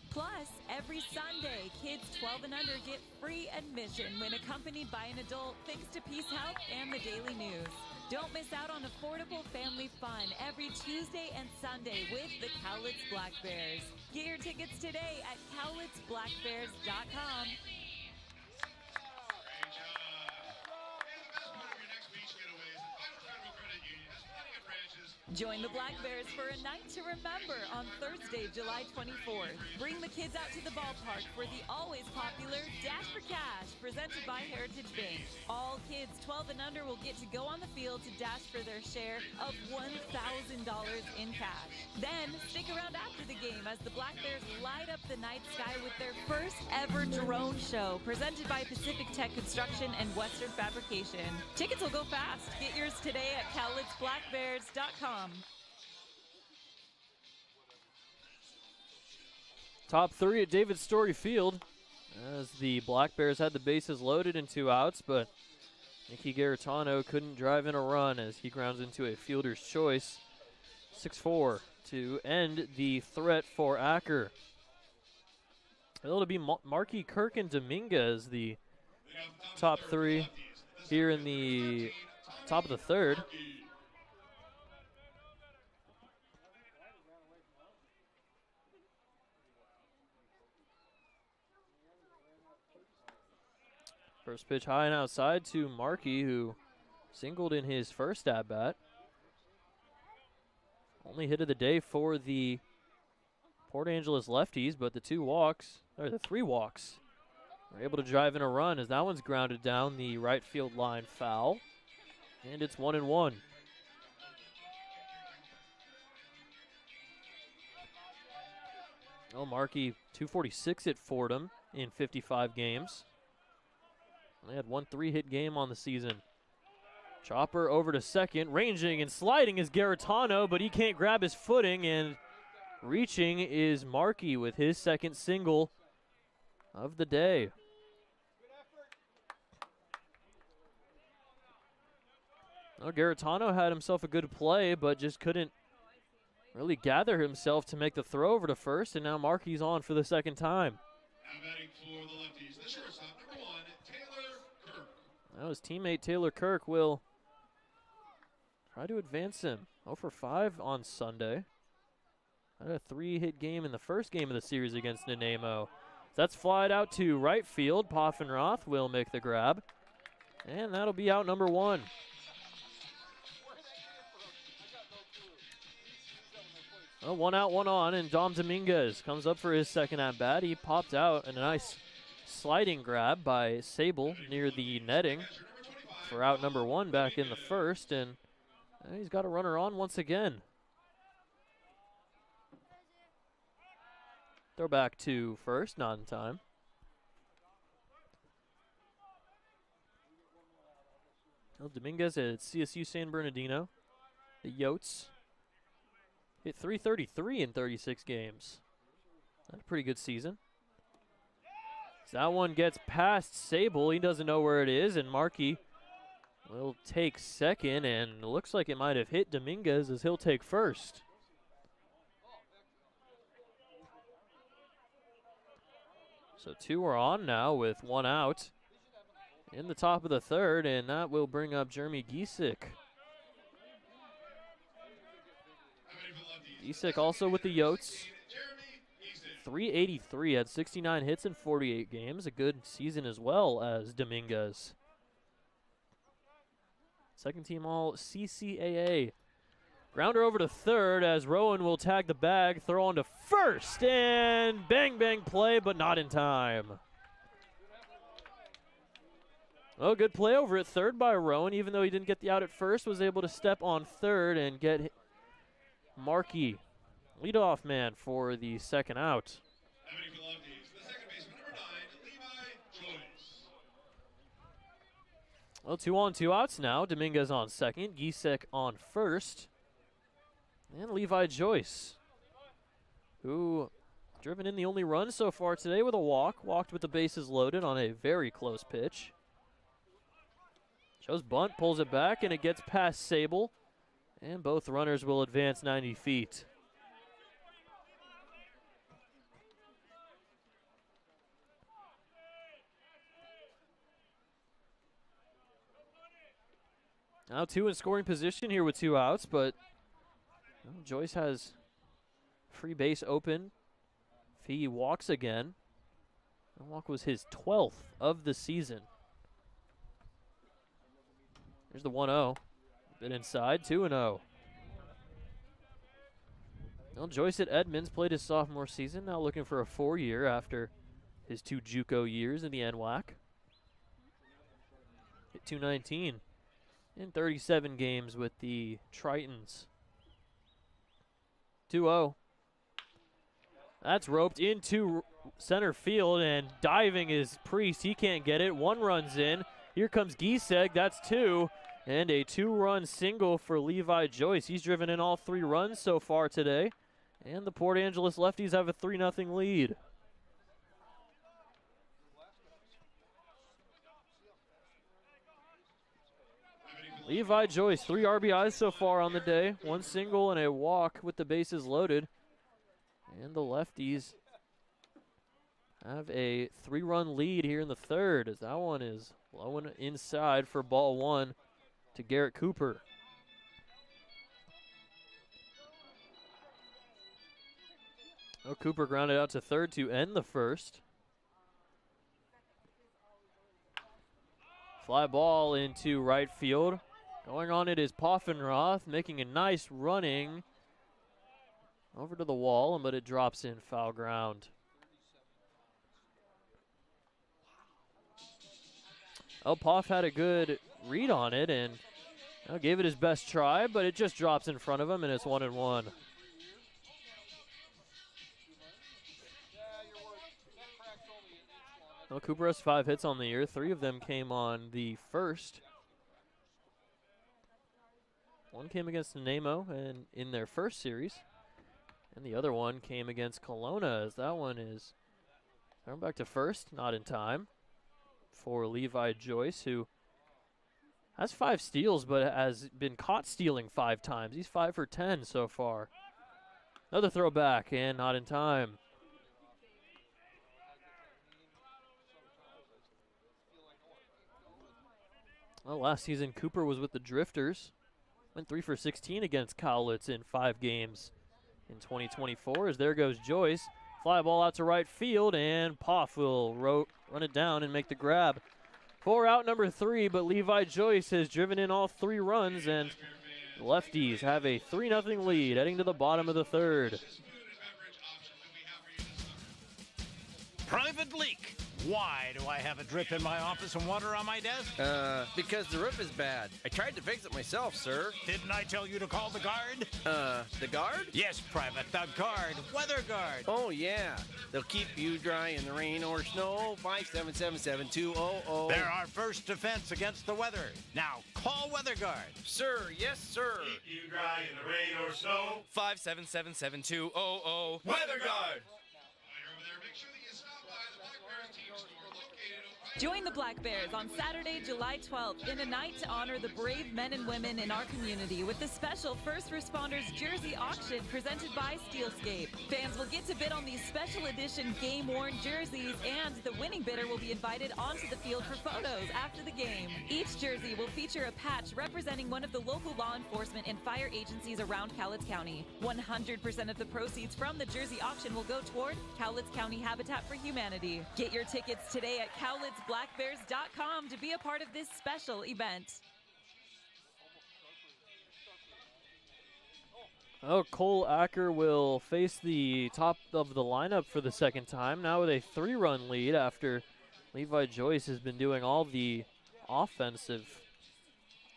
Plus, every Sunday, kids 12 and under get free admission when accompanied by an adult thanks to Peace Health and the Daily News. Don't miss out on affordable family fun every Tuesday and Sunday with the Cowlitz Black Bears. Get your tickets today at cowlitzblackbears.com. Join the Black Bears for a night to remember on Thursday, July 24th. Bring the kids out to the ballpark for the always popular Dash for Cash, presented by Heritage Bank. All kids 12 and under will get to go on the field to dash for their share of $1,000 in cash. Then, stick around after the game as the Black Bears light up the night sky with their first ever drone show, presented by Pacific Tech Construction and Western Fabrication. Tickets will go fast. Get yours today at cowlitzblackbears.com.
Top 3 at David Story Field as the Black Bears had the bases loaded and 2 outs, but Nicky Garitano couldn't drive in a run as he grounds into a fielder's choice. 6-4 to end the threat for Acker. It'll be Markey, Kirk, and Dominguez, the top 3 here in the top of the 3rd. First pitch high and outside to Markey, who singled in his first at-bat. Only hit of the day for the Port Angeles Lefties, but the 3 walks, were able to drive in a run as that one's grounded down the right field line foul. And it's 1-1. Oh, Markey, 246 at Fordham in 55 games. They had 1 3-hit game on the season. Chopper over to second. Ranging and sliding is Garitano, but he can't grab his footing, and reaching is Markey with his second single of the day. Well, Garitano had himself a good play, but just couldn't really gather himself to make the throw over to first, and now Markey's on for the second time.
Now batting for the Lefties, the shortstop, number 1, Taylor Kirk.
Now his teammate Taylor Kirk will try to advance him. 0 for 5 on Sunday. Had a 3-hit game in the first game of the series against Nanaimo. That's flied out to right field. Poffenroth will make the grab. And that'll be out number 1. Well, 1 out, 1 on, and Dom Dominguez comes up for his second at-bat. He popped out in a nice sliding grab by Sable near the netting for out number 1 back in the first, and he's got a runner on once again. Throw back to first, not in time. El Dominguez at CSU San Bernardino. The Yotes hit .333 in 36 games. That's a pretty good season. So that one gets past Sable. He doesn't know where it is, and Markey will take second, and looks like it might have hit Dominguez as he'll take first. So 2 are on now with 1 out in the top of the third, and that will bring up Jeremy Giesick. Giesick also with the Yotes. .383, had 69 hits in 48 games. A good season as well as Dominguez. Second team all CCAA. Grounder over to third as Rowan will tag the bag, throw on to first, and bang, bang play, but not in time. Well, good play over at third by Rowan, even though he didn't get the out at first, was able to step on third and get Markey, leadoff man, for the second out. Well, 2 on, 2 outs now. Dominguez on second, Giesick on first. And Levi Joyce, who driven in the only run so far today with a walk. Walked with the bases loaded on a very close pitch. Shows bunt, pulls it back, and it gets past Sable. And both runners will advance 90 feet. Now 2 in scoring position here with 2 outs, but Joyce has free base open. If he walks again, that walk was his 12th of the season. There's the 1-0. Bit inside, 2-0. Well, Joyce at Edmonds played his sophomore season, now looking for a 4-year after his 2 JUCO years in the NWAC. Hit .219 in 37 games with the Tritons. 2-0. That's roped into center field, and diving is Priest. He can't get it. 1 runs in. Here comes Giesick. That's 2. And a 2-run single for Levi Joyce. He's driven in all 3 runs so far today. And the Port Angeles Lefties have a 3-0 lead. Levi Joyce, 3 RBIs so far on the day. 1 single and a walk with the bases loaded. And the Lefties have a 3-run lead here in the third, as that one is low and inside for ball 1 to Garrett Cooper. Oh, Cooper grounded out to third to end the first. Fly ball into right field. Going on it is Poffenroth, making a nice running over to the wall, but it drops in foul ground. Oh, Poff had a good read on it and gave it his best try, but it just drops in front of him, and it's 1-1. Well, Cooper has 5 hits on the year. 3 of them came on the first. 1 came against Nemo and in their first series. And the other one came against Kelowna, as that one is thrown back to first, not in time, for Levi Joyce, who has 5 steals but has been caught stealing 5 times. He's 5 for 10 so far. Another throw back and not in time. Well, last season Cooper was with the Drifters. Went 3 for 16 against Cowlitz in 5 games in 2024. As there goes Joyce. Fly ball out to right field, and Poff will run it down and make the grab. 4 out, number 3, but Levi Joyce has driven in all 3 runs, and the Lefties have a 3-0 lead heading to the bottom of the third.
Private Leak. Why do I have a drip in my office and water on my desk?
Because the roof is bad. I tried to fix it myself, sir.
Didn't I tell you to call the guard?
The guard?
Yes, Private, the guard. Weather guard.
Oh, yeah. They'll keep you dry in the rain or snow. 577-7200.
They're our first defense against the weather. Now, call Weather Guard.
Sir, yes, sir.
Keep you dry in the rain or snow.
577-7200.
Weather Guard. While you're over there, make sure that you stop by the Black Bears team store located over.
Join the Black Bears on Saturday, July 12th in a night to honor the brave men and women in our community with the special First Responders Jersey Auction presented by Steelscape. Fans will get to bid on these special edition game-worn jerseys, and the winning bidder will be invited onto the field for photos after the game. Each jersey will feature a patch representing one of the local law enforcement and fire agencies around Cowlitz County. 100% of the proceeds from the jersey auction will go toward Cowlitz County Habitat for Humanity. Get your tickets today at CowlitzBlackBears.com to be a part of this special event.
Oh, Cole Acker will face the top of the lineup for the second time, now with a 3-run lead after Levi Joyce has been doing all the offensive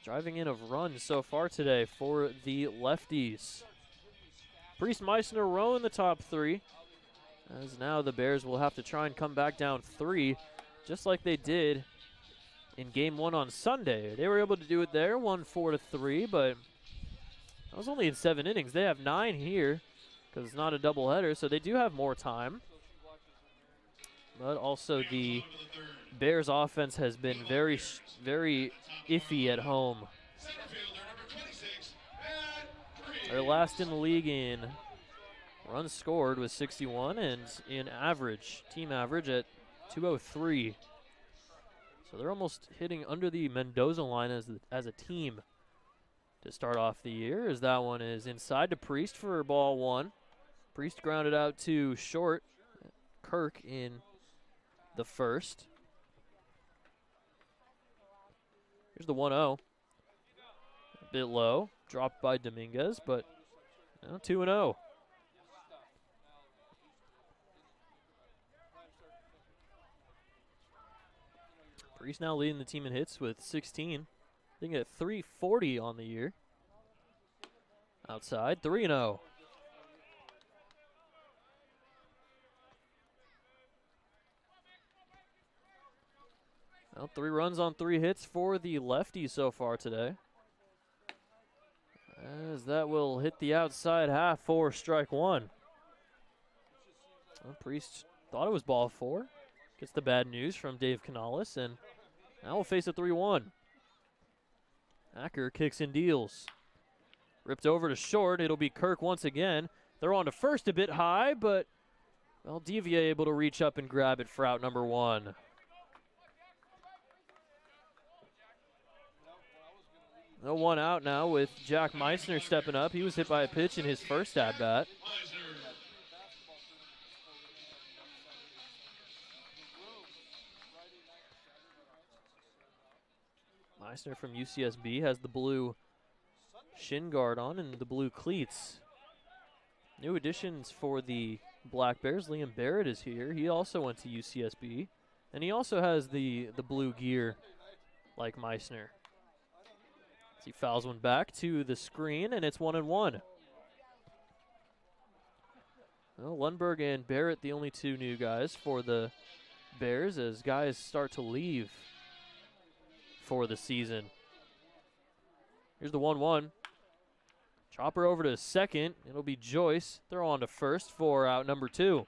driving in of runs so far today for the Lefties. Priest, Meissner, Rowe in the top 3, as now the Bears will have to try and come back down 3, just like they did in Game 1 on Sunday. They were able to do it there, won 4-3, but that was only in 7 innings. They have 9 here because it's not a doubleheader, so they do have more time. But also the Bears offense has been very iffy at home. They're last in the league in runs scored with 61 and in average, team average at 203. So they're almost hitting under the Mendoza line as a team to start off the year, as that one is inside to Priest for ball 1. Priest grounded out to short. Kirk in the first. Here's the 1-0. A bit low, dropped by Dominguez, but now 2-0. Priest now leading the team in hits with 16. I think at 340 on the year. Outside, 3-0. Well, 3 runs on 3 hits for the Lefties so far today, as that will hit the outside half for strike 1. Well, Priest thought it was ball 4. Gets the bad news from Dave Canales, and now we'll face a 3-1. Acker kicks and deals. Ripped over to short. It'll be Kirk once again. They're on to first a bit high, but Valdivia able to reach up and grab it for out number 1. No one out now with Jack Meissner stepping up. He was hit by a pitch in his first at-bat. Meissner from UCSB has the blue shin guard on and the blue cleats. New additions for the Black Bears. Liam Barrett is here. He also went to UCSB. And he also has the blue gear like Meissner. As he fouls one back to the screen, and it's 1-1. Well, Lundberg and Barrett, the only 2 new guys for the Bears, as guys start to leave for the season. Here's the 1-1. Chopper over to second. It'll be Joyce. They're on to first for out number 2.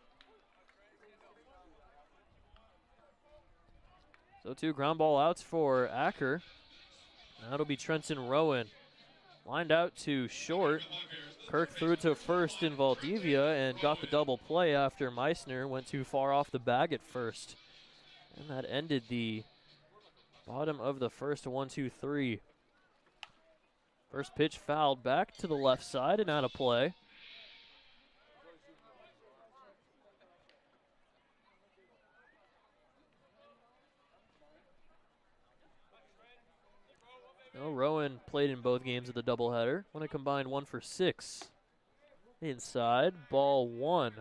So 2 ground ball outs for Acker. That'll be Trenton Rowan. Lined out to short. Kirk threw it to first in Valdivia and got the double play after Meissner went too far off the bag at first. And that ended the bottom of the first, 1-2-3. First pitch fouled back to the left side and out of play. No, Rowan played in both games of the doubleheader. When it combined 1 for 6. Inside, ball 1.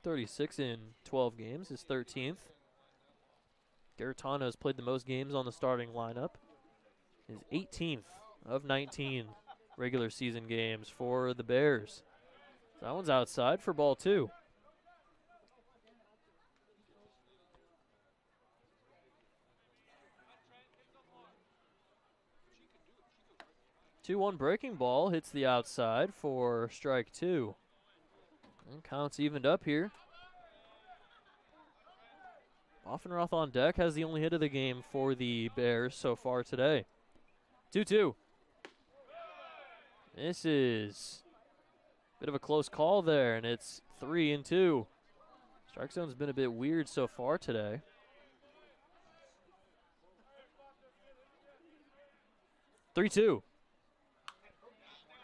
236 in 12 games, his 13th. Garetano has played the most games on the starting lineup. His 18th of 19 regular season games for the Bears. That one's outside for ball 2. 2-1 breaking ball hits the outside for strike 2. And counts evened up here. Offenroth on deck has the only hit of the game for the Bears so far today. 2-2. This is a bit of a close call there, and it's 3-2. Strike zone's been a bit weird so far today. Three-two.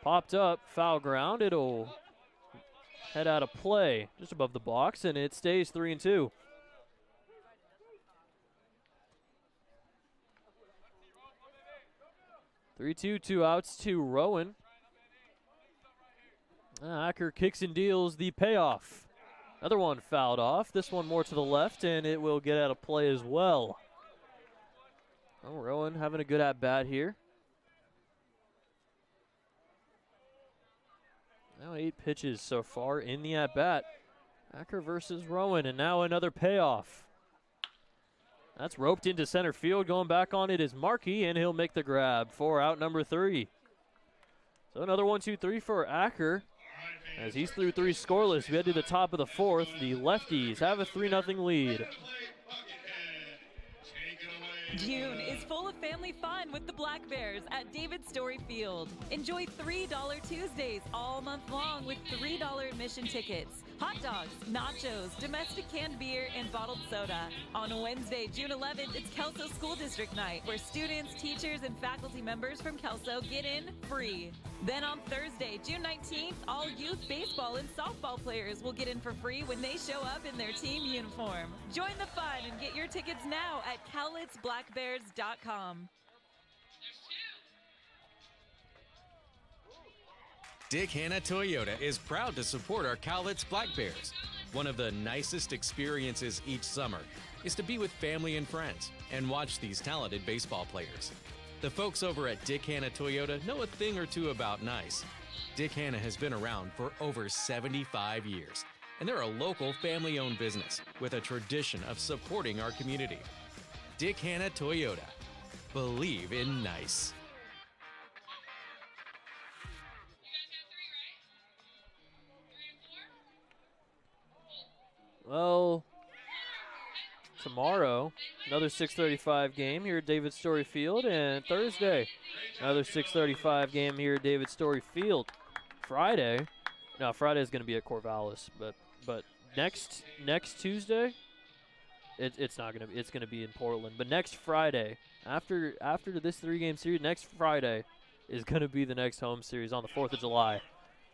Popped up, foul ground. It'll head out of play just above the box, and it stays 3-2. Two outs to Rowan. Acker kicks and deals the payoff. Another one fouled off. This one more to the left, and it will get out of play as well. Oh, Rowan having a good at-bat here. Now 8 pitches so far in the at-bat. Acker versus Rowan, and now another payoff. That's roped into center field. Going back on it is Markey, and he'll make the grab for out number 3. So another 1-2-3 for Acker. As he's through 3 scoreless, we head to the top of the 4th. The Lefties have a 3-0 lead.
June is full of family fun with the Black Bears at David Story Field. Enjoy $3 Tuesdays all month long with $3 admission tickets. Hot dogs, nachos, domestic canned beer, and bottled soda. On Wednesday, June 11th, it's Kelso School District Night, where students, teachers, and faculty members from Kelso get in free. Then on Thursday, June 19th, all youth baseball and softball players will get in for free when they show up in their team uniform. Join the fun and get your tickets now at CowlitzBlackBears.com.
Dick Hanna Toyota is proud to support our Cowlitz Black Bears. One of the nicest experiences each summer is to be with family and friends and watch these talented baseball players. The folks over at Dick Hanna Toyota know a thing or two about nice. Dick Hanna has been around for over 75 years, and they're a local family-owned business with a tradition of supporting our community. Dick Hanna Toyota. Believe in nice.
Well, tomorrow, another 6:35 game here at David Story Field, and Thursday, another 6:35 game here at David Story Field. Friday is going to be at Corvallis, but next Tuesday, it's not going to be. It's going to be in Portland. But next Friday, after this 3-game series, next Friday is going to be the next home series on the 4th of July.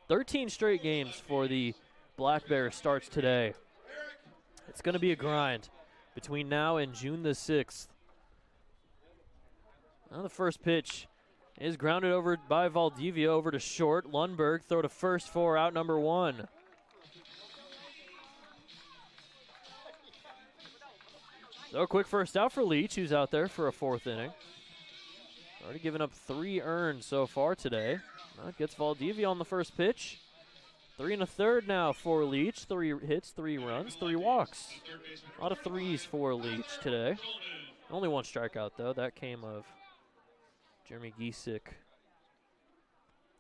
13 straight games for the Black Bears starts today. It's going to be a grind between now and June the 6th. Now the first pitch is grounded over by Valdivia over to short. Lundberg throw to first for out number 1. So a quick first out for Leach, who's out there for a 4th inning. Already given up 3 earned so far today. That gets Valdivia on the first pitch. 3 1/3 now for Leach. 3 hits, 3 runs, 3 walks. A lot of 3s for Leach today. Only 1 strikeout, though. That came of Jeremy Giesick.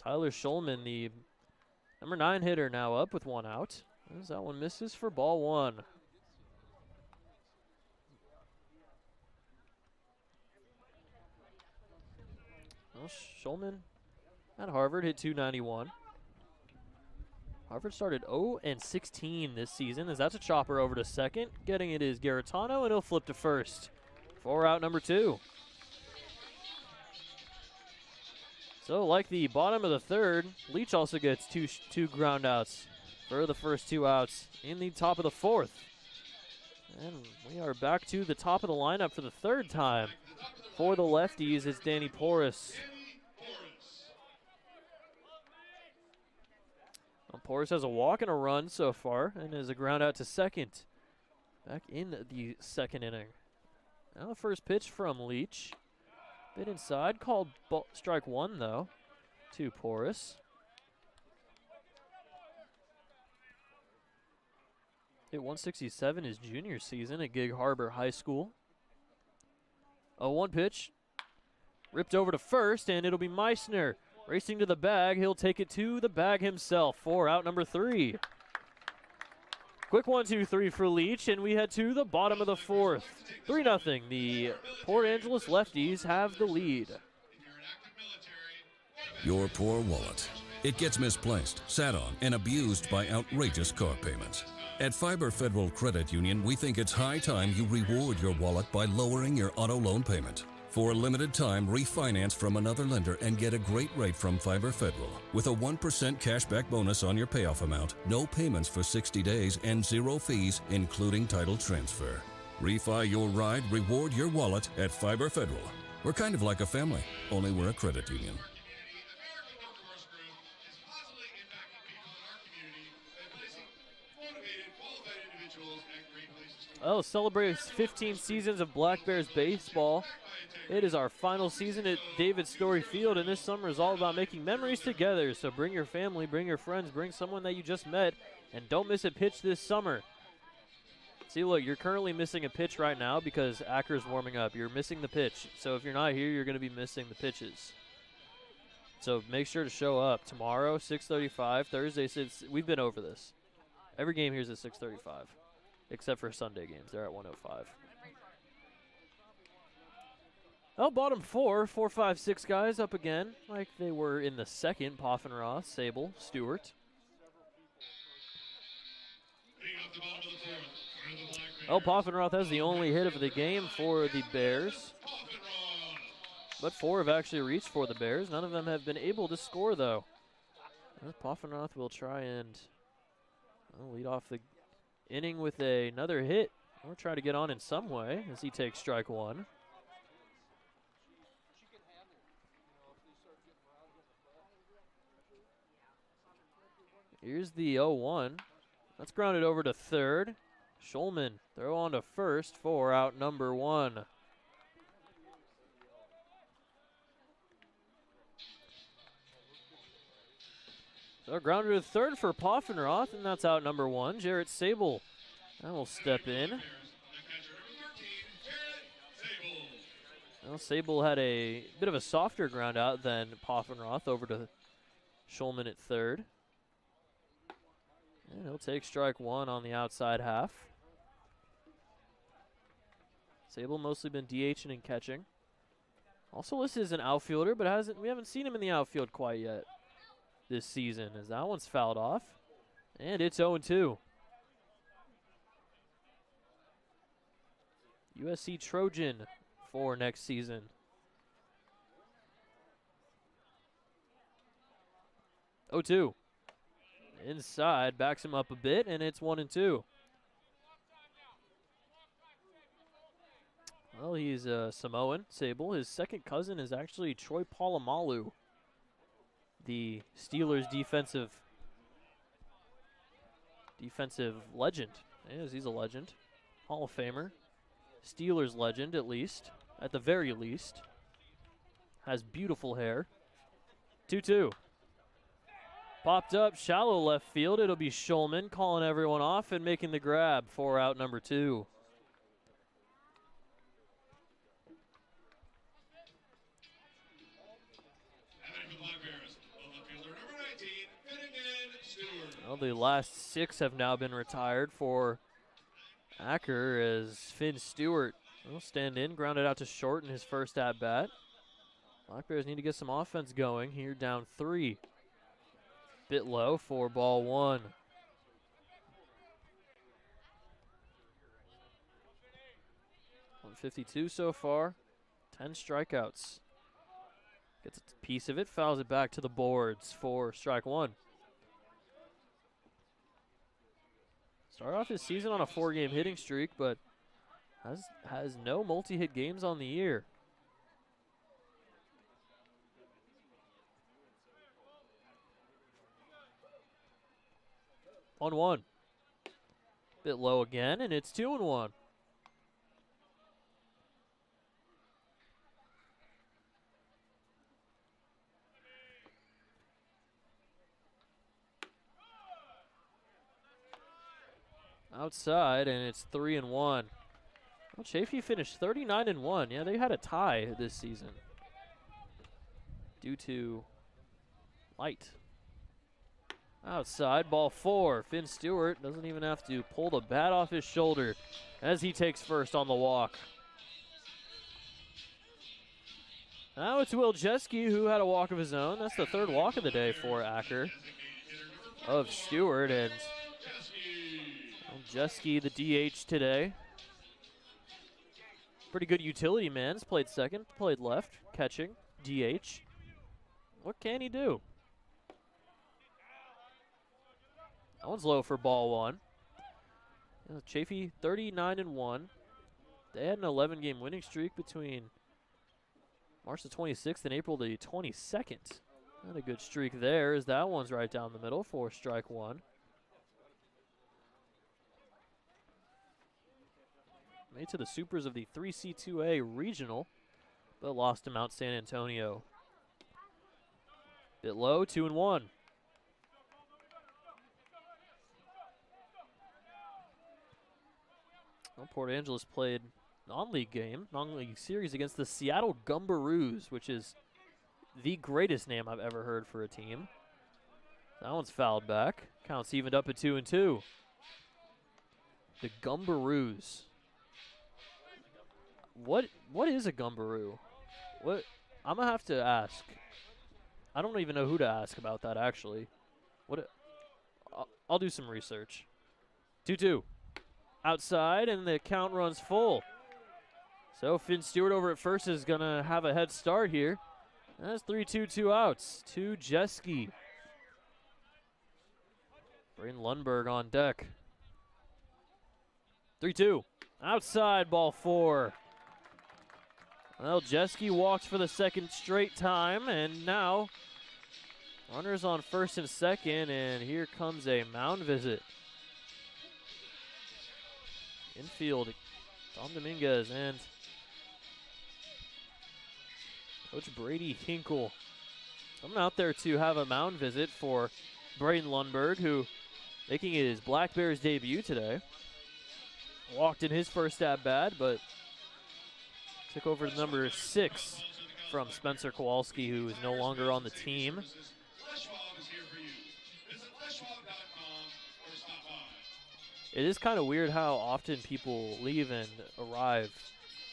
Tyler Schulman, the number 9 hitter, now up with 1 out. As that one misses for ball 1. Well, Schulman at Harvard hit .291. Harvard started 0-16 this season, as that's a chopper over to second. Getting it is Garetano, and he'll flip to first for out number 2. So like the bottom of the 3rd, Leach also gets two ground outs for the first 2 outs in the top of the 4th. And we are back to the top of the lineup for the 3rd time. For the Lefties, it's Danny Porras. Well, Porras has a walk and a run so far and is a ground out to second. Back in the second inning. Now the first pitch from Leach. Bit inside, called strike one though to Porras. Hit 167 his junior season at Gig Harbor High School. 0-1 pitch. Ripped over to first, and it'll be Meissner. Racing to the bag, he'll take it to the bag himself for out number 3. Quick 1-2-3 for Leach, and we head to the bottom of the fourth. 3-0. The Port Angeles Lefties have the lead.
Your poor wallet. It gets misplaced, sat on, and abused by outrageous car payments. At Fiber Federal Credit Union, we think it's high time you reward your wallet by lowering your auto loan payment. For a limited time, refinance from another lender and get a great rate from Fiber Federal with a 1% cashback bonus on your payoff amount, no payments for 60 days, and 0 fees, including title transfer. Refi your ride, reward your wallet at Fiber Federal. We're kind of like a family, only we're a credit union.
Oh, celebrates 15 seasons of Black Bears baseball. It is our final season at David Story Field, and this summer is all about making memories together. So bring your family, bring your friends, bring someone that you just met, and don't miss a pitch this summer. See, look, you're currently missing a pitch right now because Acker's warming up. You're missing the pitch. So if you're not here, you're going to be missing the pitches. So make sure to show up tomorrow, 6:35, Thursday. Since we've been over this. Every game here is at 6:35. Except for Sunday games. They're at 1:05. Oh, bottom 4, 5, 6 guys up again, like they were in the second. Poffenroth, Sable, Stewart. Oh, Poffenroth has the only hit of the game for the Bears. But 4 have actually reached for the Bears. None of them have been able to score, though. Poffenroth will try and lead off the inning with another hit, or try to get on in some way as he takes strike one. Here's the 0-1. That's grounded over to third. Schulman throw on to first for out number 1. So grounded to third for Poffenroth, and that's out number 1. Jarrett Sable that will step in. Well, Sable had a bit of a softer ground out than Poffenroth over to Schulman at third. And he'll take strike 1 on the outside half. Sable mostly been DHing and catching. Also listed as an outfielder, but we haven't seen him in the outfield quite yet this season, as that one's fouled off. And it's 0-2. USC Trojan for next season. 0-2. Inside, backs him up a bit, and it's 1-2. Well, he's a Samoan, Sable. His second cousin is actually Troy Polamalu, the Steelers defensive legend. Yes, he's a legend. Hall of Famer. Steelers legend, at the very least. Has beautiful hair. 2-2. Popped up, shallow left field. It'll be Schulman calling everyone off and making the grab for out number 2. Well, the last 6 have now been retired for Acker as Finn Stewart will stand in, grounded out to short in his first at-bat. Black Bears need to get some offense going here, down 3. Bit low for ball 1. 152 so far, 10 strikeouts. Gets a piece of it, fouls it back to the boards for strike 1. Started off his season on a 4-game hitting streak, but has no multi-hit games on the year. 1-1. Bit low again, and it's 2-1. Outside, and it's 3-1. Well, Chaffee finished 39-1. Yeah, they had a tie this season due to light. Outside, ball 4. Finn Stewart doesn't even have to pull the bat off his shoulder as he takes first on the walk. Now it's Will Jeske, who had a walk of his own. That's the third walk of the day for Acker of Stewart, and Jeske, the DH today. Pretty good utility man. He's played second, played left, catching, DH. What can he do? That one's low for ball 1. Chaffee 39-1. They had an 11-game winning streak between March the 26th and April the 22nd. Not a good streak there, as that one's right down the middle for strike 1. Made to the supers of the 3C2A regional, but lost to Mount San Antonio. Bit low, 2-1. Well, Port Angeles played non-league series against the Seattle Gumbaroos, which is the greatest name I've ever heard for a team. That one's fouled back. Counts evened up at 2-2. The Gumbaroos. What is a Gumbaroo? What? I'm gonna have to ask. I don't even know who to ask about that actually. I'll do some research. 2-2. Outside, and the count runs full. So Finn Stewart over at first is gonna have a head start here. That's 3-2, 2 outs to Jeske. Braden Lundberg on deck. 3-2. Outside, ball 4. Well, Jeske walks for the second straight time, and now runners on first and second, and here comes a mound visit. Infield, Tom Dominguez and Coach Brady Hinkle coming out there to have a mound visit for Braden Lundberg, who making his Black Bears debut today. Walked in his first at-bat, but took over the number 6 from Spencer Kowalski, who is no longer on the team. It is kind of weird how often people leave and arrive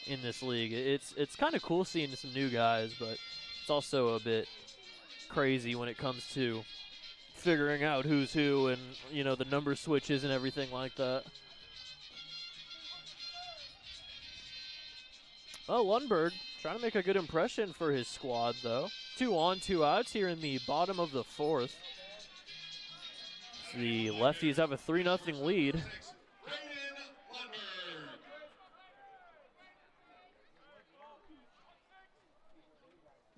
in this league. It's kind of cool seeing some new guys, but it's also a bit crazy when it comes to figuring out who's who and, you know, the number switches and everything like that. Well, Lundberg trying to make a good impression for his squad, though. 2 on, 2 outs here in the bottom of the 4th. The Lefties have a 3-0 lead.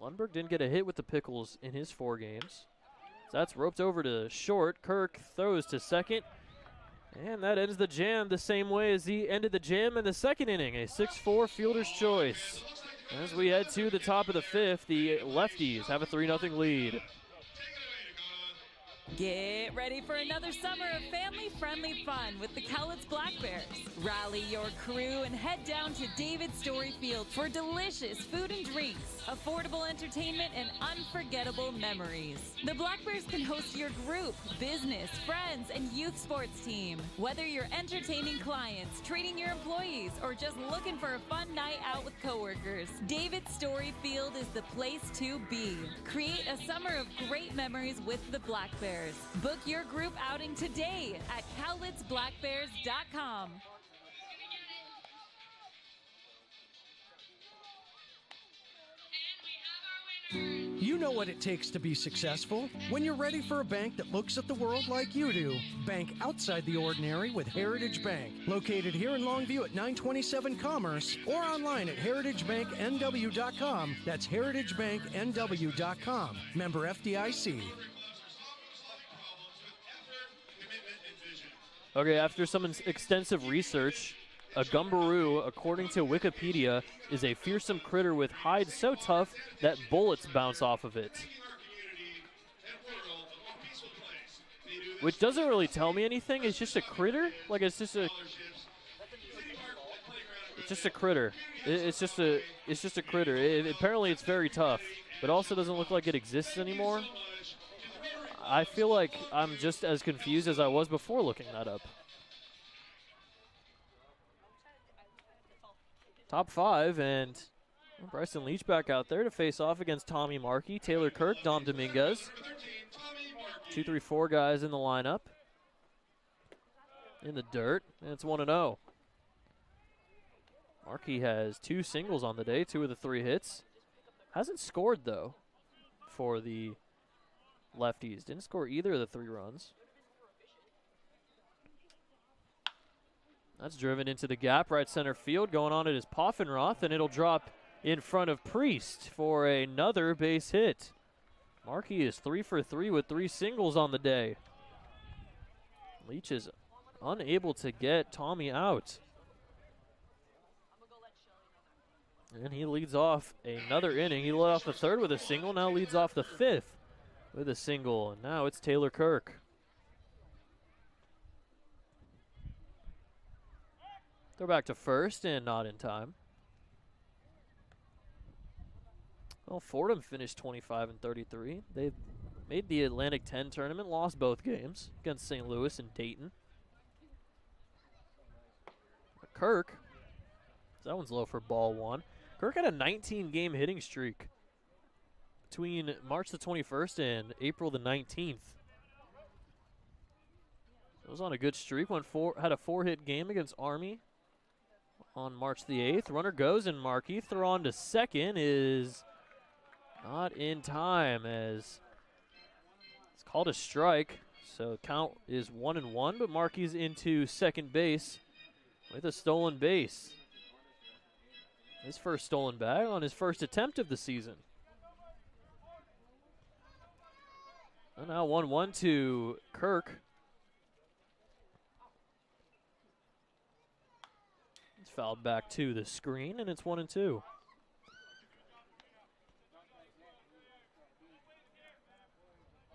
Lundberg didn't get a hit with the Pickles in his 4 games. So that's roped over to short. Kirk throws to second. And that ends the jam the same way as he ended the jam in the second inning. A 6-4 fielder's choice. As we head to the top of the 5th, the Lefties have a 3-0 lead.
Get ready for another summer of family-friendly fun with the Cowlitz Black Bears. Rally your crew and head down to David Story Field for delicious food and drinks, affordable entertainment, and unforgettable memories. The Black Bears can host your group, business, friends, and youth sports team. Whether you're entertaining clients, treating your employees, or just looking for a fun night out with coworkers, David Story Field is the place to be. Create a summer of great memories with the Black Bears. Book your group outing today at cowlitzblackbears.com.
You know what it takes to be successful. When you're ready for a bank that looks at the world like you do, bank outside the ordinary with Heritage Bank. Located here in Longview at 927 Commerce or online at heritagebanknw.com. That's heritagebanknw.com. Member FDIC.
Okay, after some extensive research, a gumbaroo, according to Wikipedia, is a fearsome critter with hide so tough that bullets bounce off of it. Which doesn't really tell me anything. It's just a critter? Like, it's just a critter. It's just a critter. Apparently it's very tough, but also doesn't look like it exists anymore. I feel like I'm just as confused as I was before looking that up. Top 5, and Bryson Leach back out there to face off against Tommy Markey, Taylor Kirk, Dom Dominguez. 2, 3, 4 guys in the lineup. In the dirt, and it's 1-0. Markey has 2 singles on the day, 2 of the 3 hits. Hasn't scored, though, for the Lefties. Didn't score either of the 3 runs. That's driven into the gap, right center field. Going on it is Poffenroth, and it'll drop in front of Priest for another base hit. Markey is 3 for 3 with 3 singles on the day. Leach is unable to get Tommy out. And he leads off another inning. He led off the 3rd with a single, now leads off the 5th with a single, and now it's Taylor Kirk. They're back to first and not in time. Well, Fordham finished 25 and 33. They made the Atlantic 10 tournament, lost both games against St. Louis and Dayton. Kirk, that one's low for ball 1. Kirk had a 19-game hitting streak between March the 21st and April the 19th. It was on a good streak. Had a 4-hit game against Army on March the 8th. Runner goes, and Markey throw on to second is not in time as it's called a strike. So count is 1-1, but Markey's into second base with a stolen base. His first stolen bag on his first attempt of the season. And now 1-1 to Kirk. It's fouled back to the screen, and it's 1-2.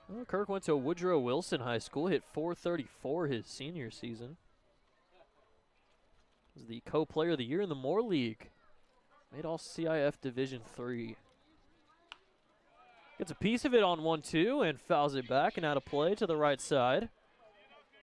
Well, Kirk went to Woodrow Wilson High School, hit .434 his senior season. Was the co-player of the year in the Moore League. Made all CIF Division III. Gets a piece of it on 1-2 and fouls it back and out of play to the right side.